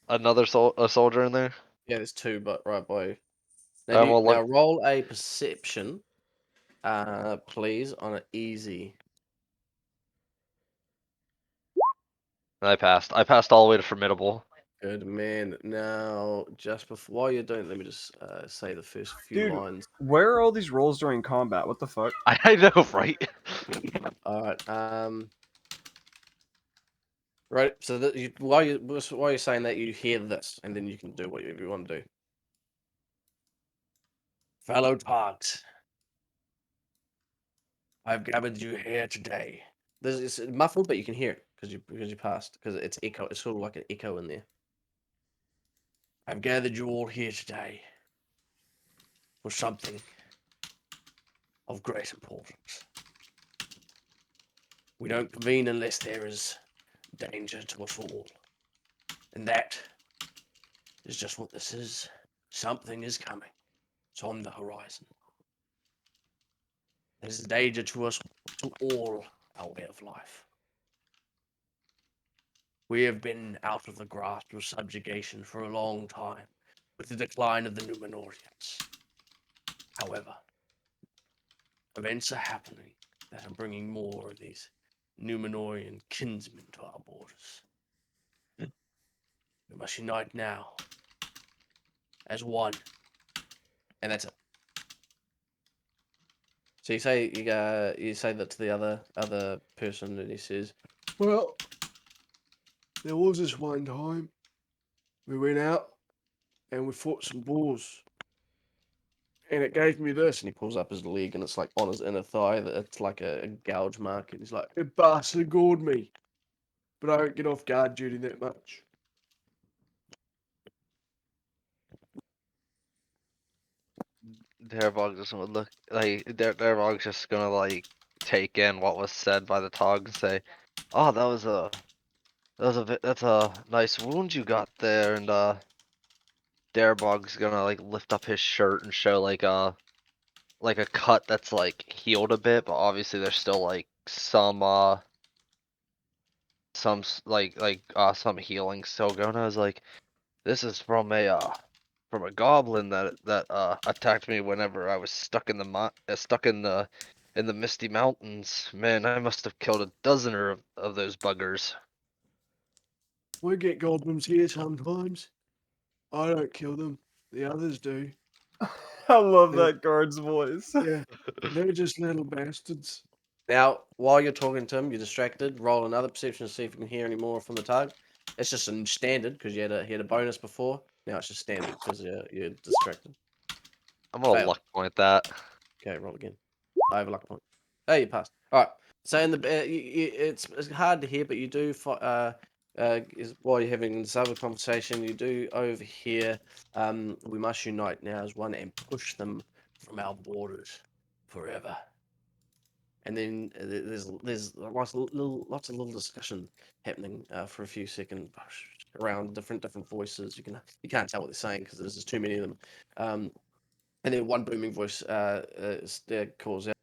a soldier in there? Yeah, there's two, but right by you. Now, I'm gonna now look. roll a perception, please, on an easy. I passed. I passed all the way to formidable. Good man. Now, just before while you're doing, let me just say the first few Dude. lines. Where are all these rolls during combat? What the fuck? I know, right? All right. Right. So that while you're saying that, you hear this, and then you can do whatever you want to do. Fellow Targs, I've gathered you here today. It's muffled, but you can hear it because you passed, because it's echo. It's sort of like an echo in there. I've gathered you all here today for something of great importance. We don't convene unless there is danger to us all. And that is just what this is. Something is coming. It's on the horizon. There's danger to us, to all our way of life. We have been out of the grasp of subjugation for a long time, with the decline of the Numenorians. However, events are happening that are bringing more of these Numenorian kinsmen to our borders. We must unite now, as one. And that's it. So you say that to the other person, and he says, "Well, there was this one time we went out and we fought some bulls, and it gave me this." And he pulls up his leg, and it's like on his inner thigh. That it's like a gouge mark, and he's like, "It bastard gored me, but I don't get off guard duty that much." Darabog doesn't look like Darabog's just gonna like take in what was said by the Tog and say, "Oh, that's a nice wound you got there." And Darabog's gonna like lift up his shirt and show like a cut that's like healed a bit, but obviously there's still like some healing still going. I was like, this is from a goblin that attacked me whenever I was stuck in the misty mountains. Man, I must have killed a dozen of those buggers. We get goblins here sometimes. I don't kill them. The others do. I love Yeah. that guard's voice. Yeah, they're just little bastards. Now, while you're talking to him, you're distracted. Roll another perception to see if you can hear any more from the target. It's just a standard because you had a bonus before. Now it's just standard because you're distracted. I'm gonna Fail. luck point that. Okay, roll again. I have a luck point. Hey, you passed. All right. So in the it's hard to hear, but you do while you're having this other conversation, you do overhear. We must unite now as one and push them from our borders forever. And then there's lots of little discussion happening for a few seconds around different voices. You can't tell what they're saying because there's just too many of them. And then one booming voice calls out,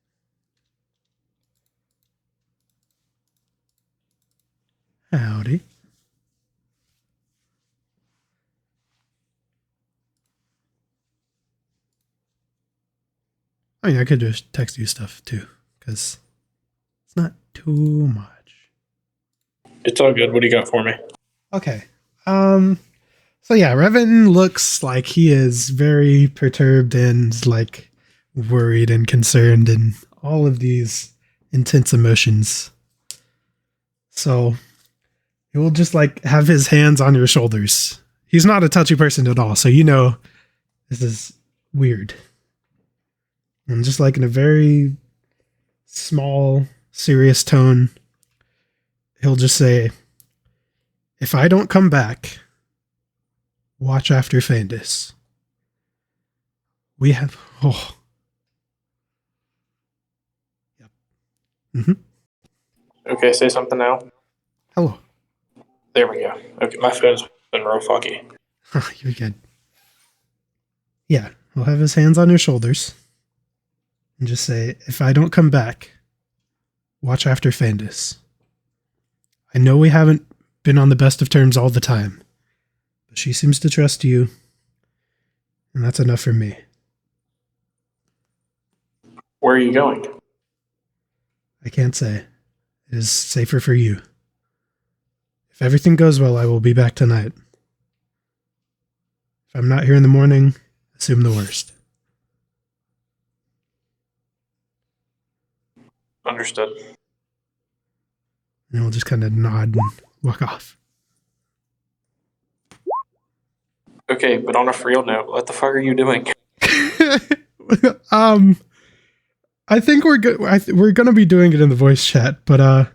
Howdy. I mean, I could just text you stuff too, because it's not too much. It's all good. What do you got for me? Okay. So yeah, Revan looks like he is very perturbed and like worried and concerned and all of these intense emotions. So he will just like have his hands on your shoulders. He's not a touchy person at all, so you know this is weird. And just like in a very small, serious tone, he'll just say, "If I don't come back, watch after Fandis. We have..." Oh. Yep. Okay, say something now. Hello. There we go. Okay, my phone's been real foggy. You're good. Yeah, he'll have his hands on your shoulders and just say, "If I don't come back, watch after Fandis. I know we haven't been on the best of terms all the time. But she seems to trust you, and that's enough for me. Where are you going? I can't say. It is safer for you. If everything goes well, I will be back tonight. If I'm not here in the morning, assume the worst. Understood. And we'll just kind of nod and walk off. Okay, but on a real note, what the fuck are you doing? I think we're good. We're gonna be doing it in the voice chat, but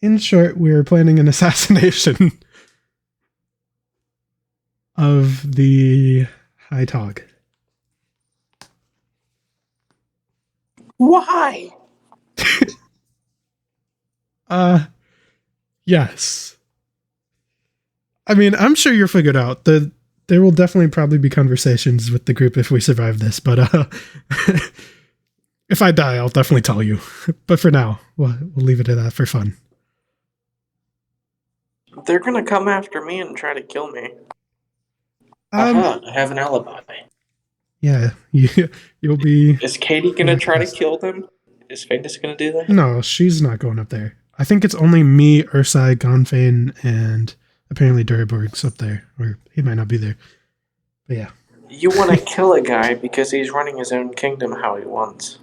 in short, we're planning an assassination of the High Tog. Why? Yes. I mean, I'm sure you're figured out. There will definitely probably be conversations with the group if we survive this, but if I die, I'll definitely tell you. But for now, we'll leave it at that for fun. They're gonna come after me and try to kill me. Um, Aha, I have an alibi. Yeah, you'll be... Is Katie gonna try to kill them? Is Phoenix gonna do that? No, she's not going up there. I think it's only me, Ursai, Gonfane, and apparently Duraborg's up there. Or he might not be there. But yeah. You want to kill a guy because he's running his own kingdom how he wants.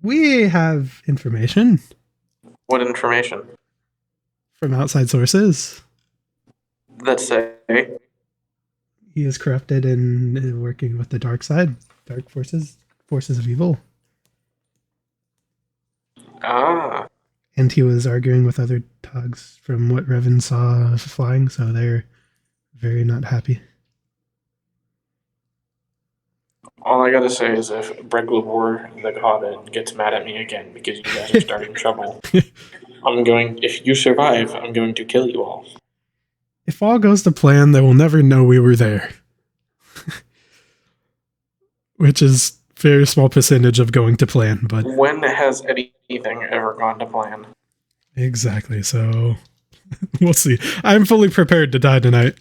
We have information What information? from outside sources. Let's say. He is corrupted and working with the dark side, dark forces of evil. Ah. And he was arguing with other Togs from what Revan saw flying, so they're very not happy. All I gotta say is if Breglubor the God gets mad at me again because you guys are starting trouble, if you survive, I'm going to kill you all. If all goes to plan, they will never know we were there. Which is a very small percentage of going to plan, but... When has anything ever gone to plan? Exactly, so... we'll see. I'm fully prepared to die tonight.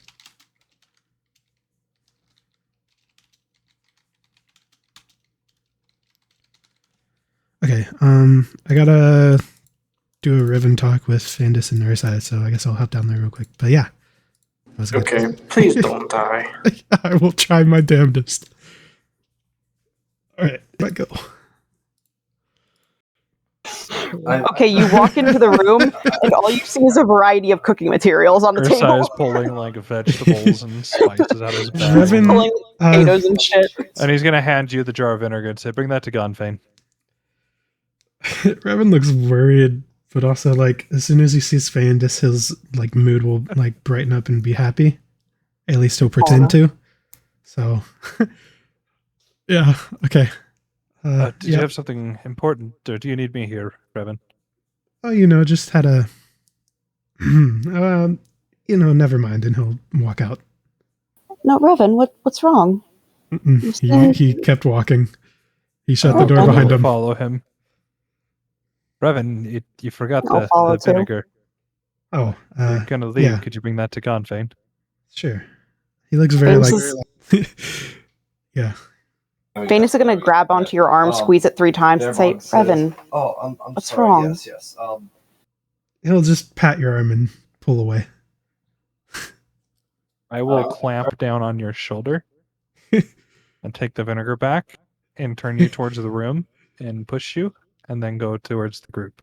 Okay, I gotta do a Riven talk with Fandis and Ursai, so I guess I'll hop down there real quick. But yeah. That was good. Okay, please don't die. I will try my damnedest. Alright, let go. Okay, you walk into the room, and all you see is a variety of cooking materials on the Ursai table. is pulling like vegetables and spices out of his bag. Revan, Pulling potatoes and shit. And he's gonna hand you the jar of vinegar and say, "Bring that to Gonfane." Revan looks worried, but also like as soon as he sees Fandis, his like mood will like brighten up and be happy. At least he'll pretend to. So, yeah, okay. Did you have something important, or do you need me here, Revan? Oh, just had a... never mind, and he'll walk out. No, Revan, what's wrong? He kept walking. He shut the door I behind will him. Follow him. Revan, you forgot I'll follow the too. vinegar. Oh, You're gonna leave. yeah. Could you bring that to Gonfane? Sure. He looks very yeah. Phoenix is gonna grab onto your arm, squeeze it 3 times, and say, Revan, I'm what's sorry, wrong? Yes. He'll just pat your arm and pull away. I will clamp down on your shoulder and take the vinegar back and turn you towards the room and push you, and then go towards the group.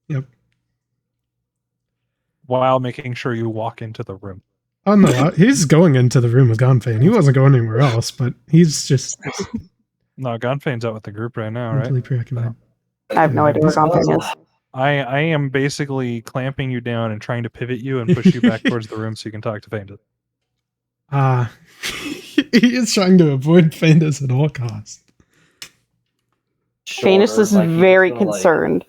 Yep. While making sure you walk into the room. Oh no, he's going into the room with Gonfane. He wasn't going anywhere else, but he's just No, Gonfane's out with the group right now, right? mentally preoccupied. I have no idea where Gonfane is. I am basically clamping you down and trying to pivot you and push you back towards the room so you can talk to Fandis. He is trying to avoid Fandis at all costs. Phoenix is very concerned.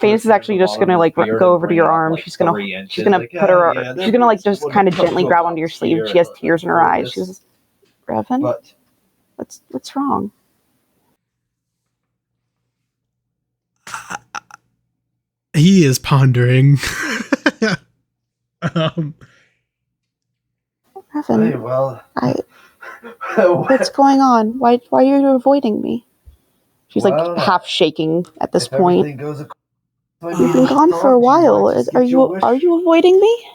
Phoenix is actually just gonna go over to your arm. She's gonna put her. She's gonna just kind of gently grab onto your sleeve. She has tears in her eyes. She says, "Revan, what's wrong?" He is pondering. um, Revan, well, what's going on? Why are you avoiding me? She's like Well, half shaking at this if point. everything goes according You've to been the gone for a storm, she while. might just Are get your you wish. avoiding me?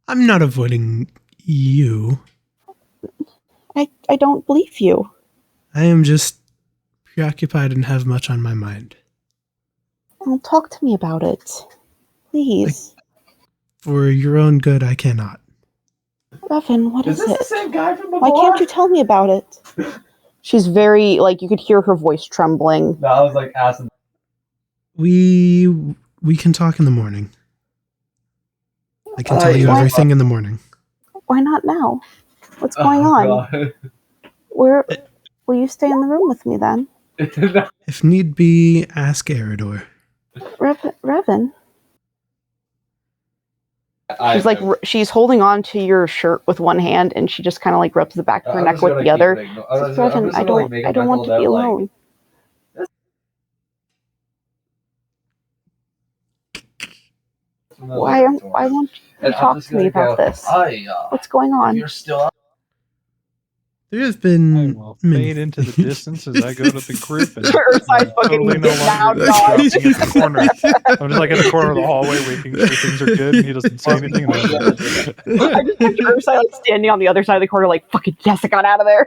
I'm not avoiding you. I don't believe you. I am just preoccupied and have much on my mind. Well, talk to me about it. Please. For your own good, I cannot. Revan, what is Is this it? the same guy from before? Why can't you tell me about it? She's very, like, you could hear her voice trembling. No, I was like asking. We can talk in the morning. I can tell you Why- everything in the morning. Why not now? What's going on? Where will you stay in the room with me then? If need be, ask Eridor. Revan? She's like, she's holding on to your shirt with one hand, and she just kind of like rubs the back of her neck with the other. Revan, I don't want to be alone. Why won't you talk to me about this? What's going on? You're still There have I been will many fade into the distance as I go to the group. And Ursai's fucking totally no now longer dog. eavesdropping at the corner. I'm just like at the corner of the hallway, making sure things are good, and he doesn't say anything. And then, I just picture Ursai like standing on the other side of the corner, like, fucking yes, I got out of there.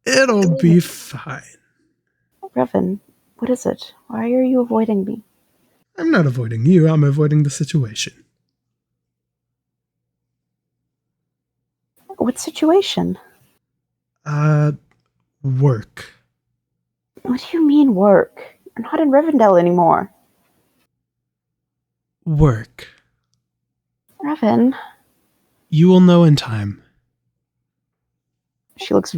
It'll be fine. Revan, what is it? Why are you avoiding me? I'm not avoiding you, I'm avoiding the situation. What situation? Work. What do you mean work? You're not in Rivendell anymore. Work. Revan. You will know in time. She looks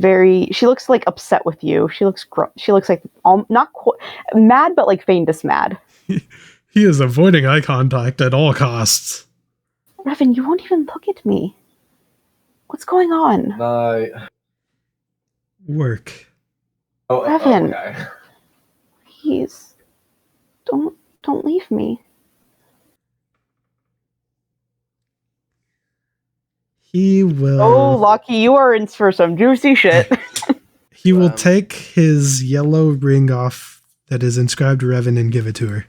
like upset with you. She looks like not quite mad, but like faintest mad. He is avoiding eye contact at all costs. Revan, you won't even look at me. What's going on? No. Work. Oh, Revan. okay. Please. Don't leave me. He will... Oh, Lucky, you are in for some juicy shit. He will take his yellow ring off that is inscribed Revan and give it to her.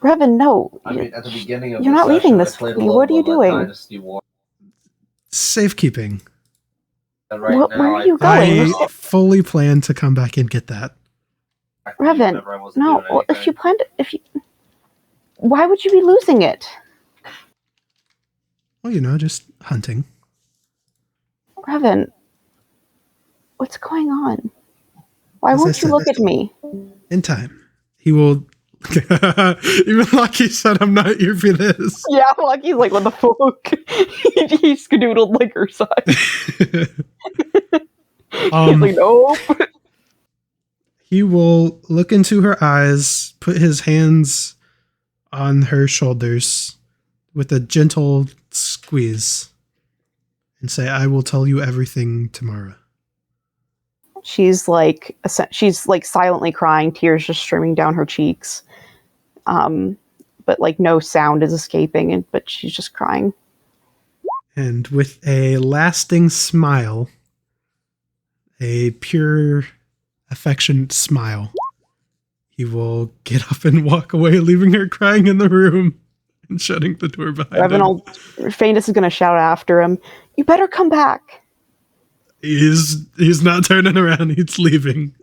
Revan, no. I mean, at the beginning of You're the not leaving session, I this played with a me. little What are you bit of doing? Dynasty War, Safekeeping. and right Where now, are you I going? I fully plan to come back and get that. Revan, whenever I wasn't no. doing Well, anything. why would you be losing it? Well, just hunting. Revan, what's going on? Why As I won't you said, look at me? In time. He will... Even Lucky said, I'm not here for this. Yeah, Lucky's like, what the fuck? He skedoodled like her side. He's like, nope. He will look into her eyes, put his hands on her shoulders with a gentle squeeze, and say, I will tell you everything tomorrow. She's like silently crying, tears just streaming down her cheeks. But like no sound is escaping, but she's just crying. And with a lasting smile, a pure, affectionate smile, he will get up and walk away, leaving her crying in the room and shutting the door behind him. Phaedus is going to shout after him, "You better come back." He's not turning around, he's leaving.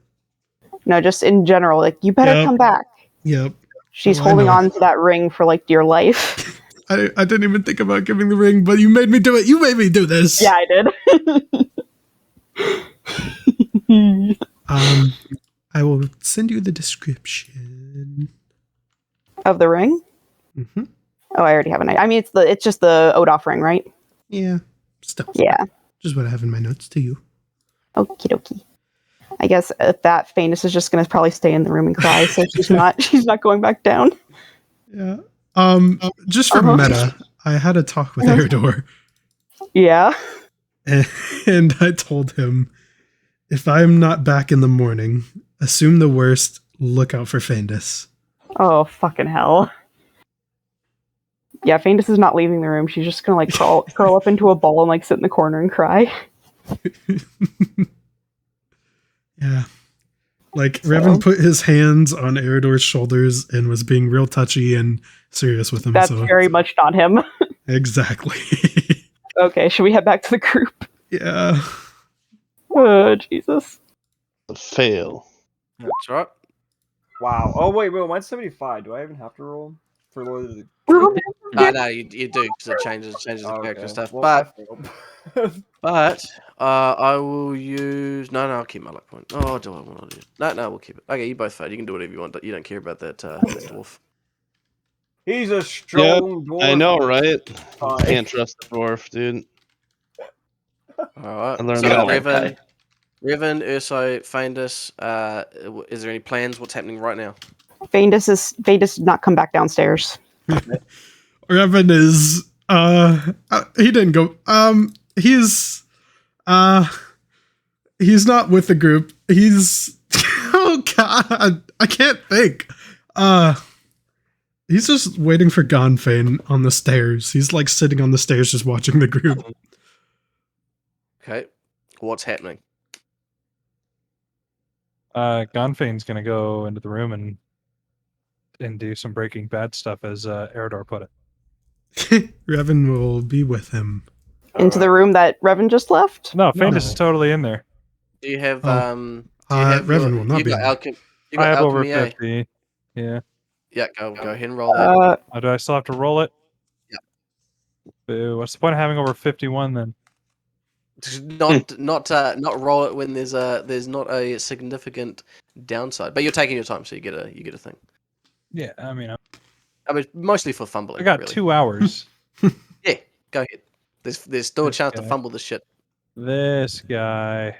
No, just in general, like, you better come back. Yep. She's holding on to that ring for like dear life. I didn't even think about giving the ring, but you made me do it. You made me do this. Yeah, I did. I will send you the description Of the ring. Mm-hmm. Oh, I already have an idea. I mean, it's just the Odolph ring, right? Yeah. Still. Yeah. Just what I have in my notes to you. Okie dokie. I guess at that, Phaedus is just going to probably stay in the room and cry, so she's not going back down. Yeah. Just for meta, I had a talk with Eridor. Yeah. And I told him, if I'm not back in the morning, assume the worst, look out for Fandus. Oh, fucking hell. Yeah, Fandus is not leaving the room. She's just gonna like curl up into a ball and like sit in the corner and cry. Yeah. Like, Revan put his hands on Eridor's shoulders and was being real touchy and serious with him. That's very much not him. Exactly. Okay, should we head back to the group? Yeah. Oh, Jesus. Fail. That's right. Wow. Oh wait, mine's 75. Do I even have to roll for Lord of the? No, you do because it changes the character stuff. Well, I But failed. I will use. No, I'll keep my luck point. Oh, do I want to do? No, we'll keep it. Okay, you both failed. You can do whatever you want. You don't care about that dwarf. He's a strong dwarf. I know, right? Fine. Can't trust the dwarf, dude. All right. I learned So that. Revan, Urso, Fandus. Is there any plans? What's happening right now? Fandus did not come back downstairs. Revan is he didn't go. He's not with the group. He's oh god, I can't think. He's just waiting for Gonfane on the stairs. He's like sitting on the stairs just watching the group. Okay. What's happening? Gonfane's gonna go into the room and do some Breaking Bad stuff, as Eridor put it. Revan will be with him. Into the room that Revan just left? No, Fandus is totally in there. Do you have Revan will not be. You I got have over alchemy, eh? 50. Yeah. Yeah, go ahead and roll that. Do I still have to roll it? Yeah. Boo. What's the point of having over 51 then? Not roll it when there's not a significant downside. But you're taking your time, so you get a thing. Yeah, I mean, mostly for fumbling. I got really. 2 hours. Yeah, go ahead. There's still a chance to fumble this shit. This guy.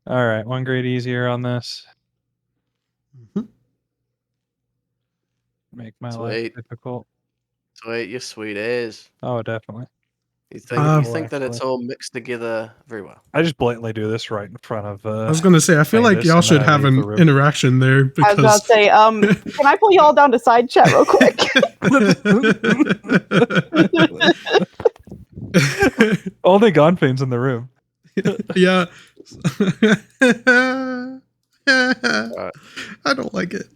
All right, 1 grade easier on this. Make my life difficult. Sweet, you're sweet as. Oh, definitely. You think that it's all mixed together very well. I just blatantly do this right in front of. I was gonna say, I feel like y'all should have an interaction there. Because... I was about to say, can I pull y'all down to side chat real quick? Only Gonfane's in the room. Yeah. I don't like it.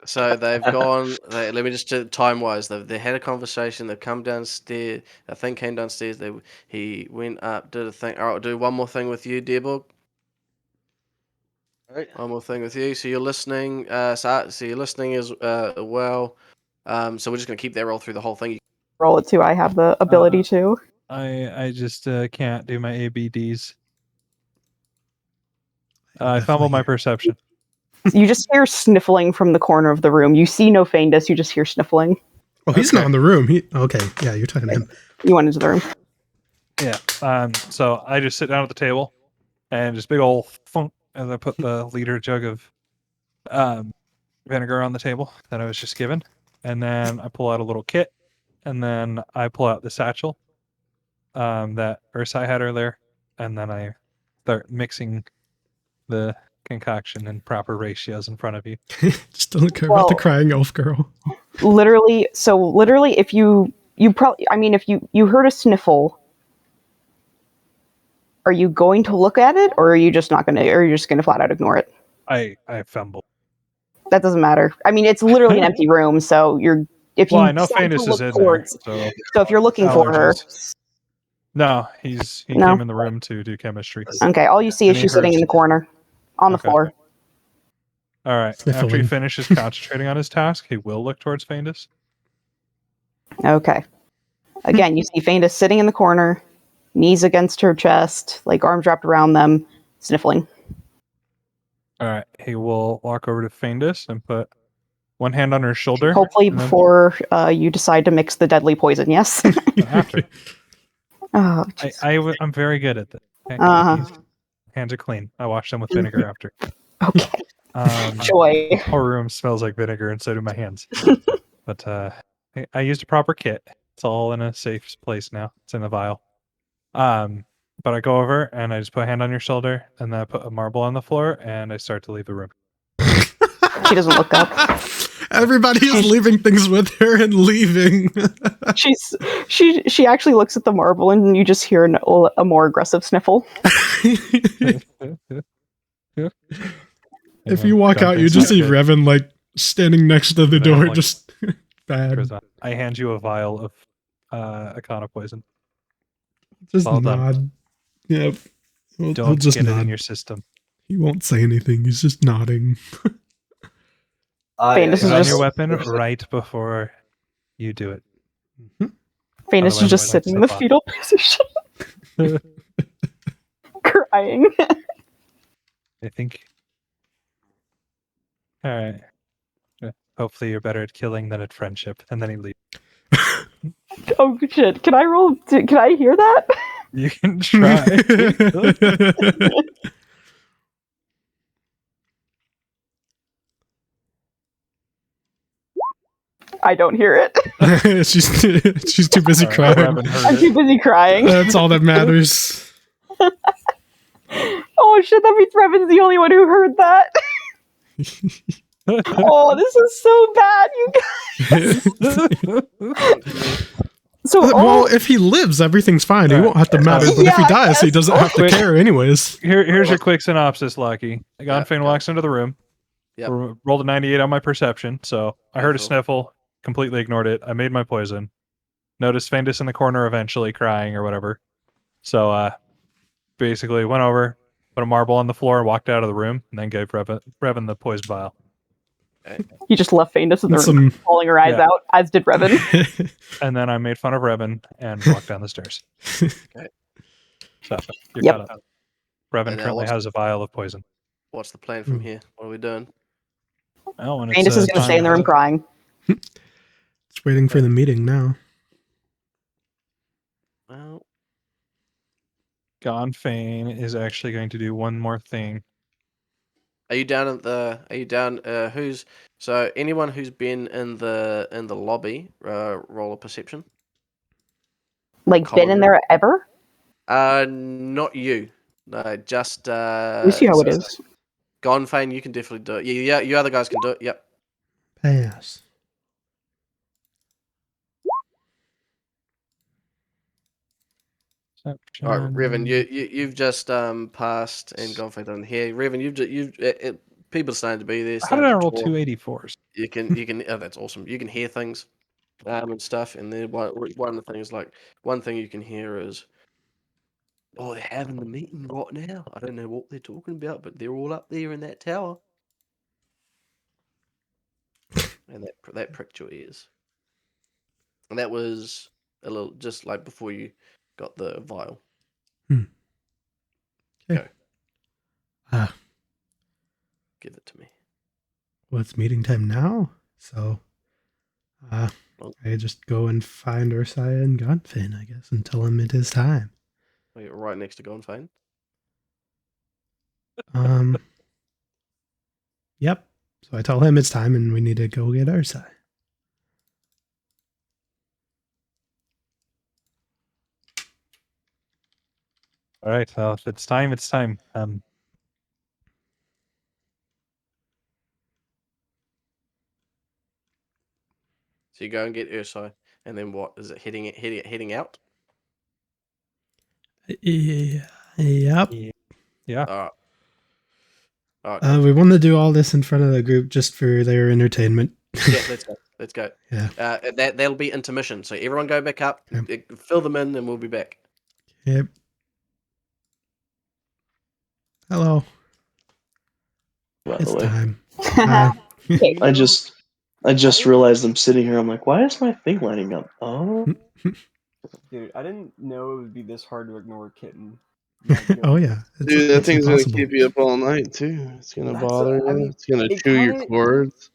So they've gone. Let me just time wise. They had a conversation. They've come downstairs. A thing came downstairs. He went up, did a thing. All right, I'll do one more thing with you, Dearborg. All right. One more thing with you. So you're listening. So you're listening as well. So we're just gonna keep that roll through the whole thing. Roll it too. I have the ability to. I just can't do my ABDs. I fumbled my perception. You just hear sniffling from the corner of the room. You see no Fandus, you just hear sniffling. Oh, he's not in the room. Okay, yeah, you're talking to him. You went into the room. Yeah. So I just sit down at the table and just big old thunk, and I put the liter jug of vinegar on the table that I was just given, and then I pull out a little kit, and then I pull out the satchel that Ursai had earlier, and then I start mixing the concoction in proper ratios in front of you. Just don't care about the crying elf girl. Literally, if you probably, I mean, if you heard a sniffle, are you going to look at it, or are you just not going to, or are you just going to flat out ignore it? I fumbled. That doesn't matter. I mean, it's literally an empty room, so you're, if you I know decide to Fandus look is in towards, there. so if you're looking for her. No, he came in the room to do chemistry. Okay, all you see is she's sitting in the corner, on the floor. All right. Sniffling. After he finishes concentrating on his task, he will look towards Fandus. Okay. Again, you see Fandus sitting in the corner, knees against her chest, like arms wrapped around them, sniffling. All right. He will walk over to Fandus and put one hand on her shoulder. Hopefully before you decide to mix the deadly poison, yes? After. Oh, I'm very good at this. Okay? Hands are clean. I wash them with vinegar after. Okay. Joy. The whole room smells like vinegar, and so do my hands. But I used a proper kit. It's all in a safe place now. It's in the vial. But I go over and I just put a hand on your shoulder, and then I put a marble on the floor, and I start to leave the room. She doesn't look up. Everybody is leaving things with her and leaving. She actually looks at the marble, and you just hear a more aggressive sniffle. If you walk out, you just see Revan like standing next to the door, just bad. I hand you a vial of Akana poison. Just Well nod. done. Yep. He'll Don't just get it nod. in your system. He won't say anything. He's just nodding. Famous is Put on just your weapon right before you do it. Famous is Otherwise, just it sitting in might the slip fetal position, crying. I think. All right. Hopefully, you're better at killing than at friendship, and then he leaves. Oh shit! Can I roll? Can I hear that? You can try. I don't hear it. she's too busy crying. I'm too busy crying. That's all that matters. Oh shit! That means Revan's the only one who heard that. Oh, this is so bad, you guys. So, well, if he lives, everything's fine. He won't have to matter. But if he dies, he doesn't have to care anyways. Here's your quick synopsis, Lucky. Gonfane walks into the room. Yep. Rolled a 98 on my perception, so I heard a sniffle, completely ignored it. I made my poison. Noticed Feindus in the corner eventually crying or whatever. So basically went over, put a marble on the floor, walked out of the room, and then gave Revan the poison vial. He just left Feindus in the room, bawling her eyes out, as did Revan. And then I made fun of Revan and walked down the stairs. Okay. So you're Yep. caught up. Revan currently has a vial of poison. What's the plan from here? What are we doing? Oh, and Feindus is going to stay in the room crying. Just waiting for the meeting now. Well, Gonfane is actually going to do one more thing. are you down at the? Are you down? Who's so? Anyone who's been in the lobby, roll a perception. Like been in there ever? Not you. No, just We see how it is. Gonfane, you can definitely do it. Yeah, you other guys can do it. Yep. Pass. All right, Revan, you've just passed and Gonfane done here. Revan, people are starting to be there. How did I roll talk. 284s? You can. Oh, that's awesome. You can hear things, and stuff. And then one of the things, like one thing you can hear is, oh, they're having the meeting right now. I don't know what they're talking about, but they're all up there in that tower. And that pricked your ears. And that was a little just like before you got the vial. Okay. Go. Give it to me. Well, it's meeting time now, so I just go and find Ursaya and Gonfane, I guess, and tell him it is time. Oh, you're right next to Gonfane. Yep. So I tell him it's time and we need to go get Ursaya. All right. Well, if it's time, it's time. So you go and get Ursai, and then what is it? Heading out? Yeah. Yep. Yeah. All right. We want to do all this in front of the group just for their entertainment. Yeah, let's go. Yeah. That'll be intermission. So everyone go back up, fill them in, and we'll be back. Yep. Hello. By It's the way, time. I just realized I'm sitting here. I'm like, why is my thing lighting up? Oh. Dude, I didn't know it would be this hard to ignore Kitten. Oh yeah. Dude, that thing's impossible. gonna keep you up all night too. It's gonna bother you. It's gonna chew your cords.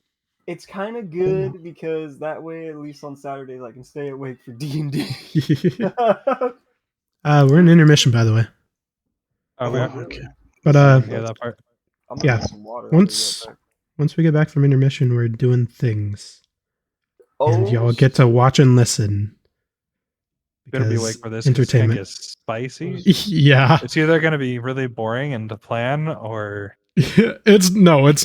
It's kind of good because that way, at least on Saturdays, I can stay awake for D&D. We're in intermission, by the way. Oh, okay. But yeah, that part. Yeah. Once we get back from intermission, we're doing things, and y'all get to watch and listen better be because awake for this. 'Cause it's gonna entertainment. get spicy. Yeah, It's either gonna be really boring and to plan, or it's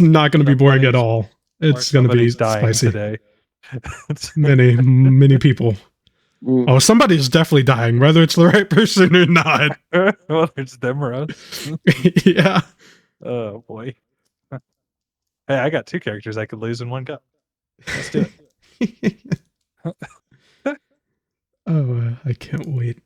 not going to be boring at all. It's going to be somebody's dying spicy. today. Many people. Mm. Oh, somebody's definitely dying, whether it's the right person or not. Well, it's them or us. Yeah. Oh boy. Hey, I got 2 characters I could lose in one go. Let's do it. Oh, I can't wait.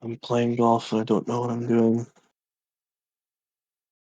I'm playing golf and I don't know what I'm doing.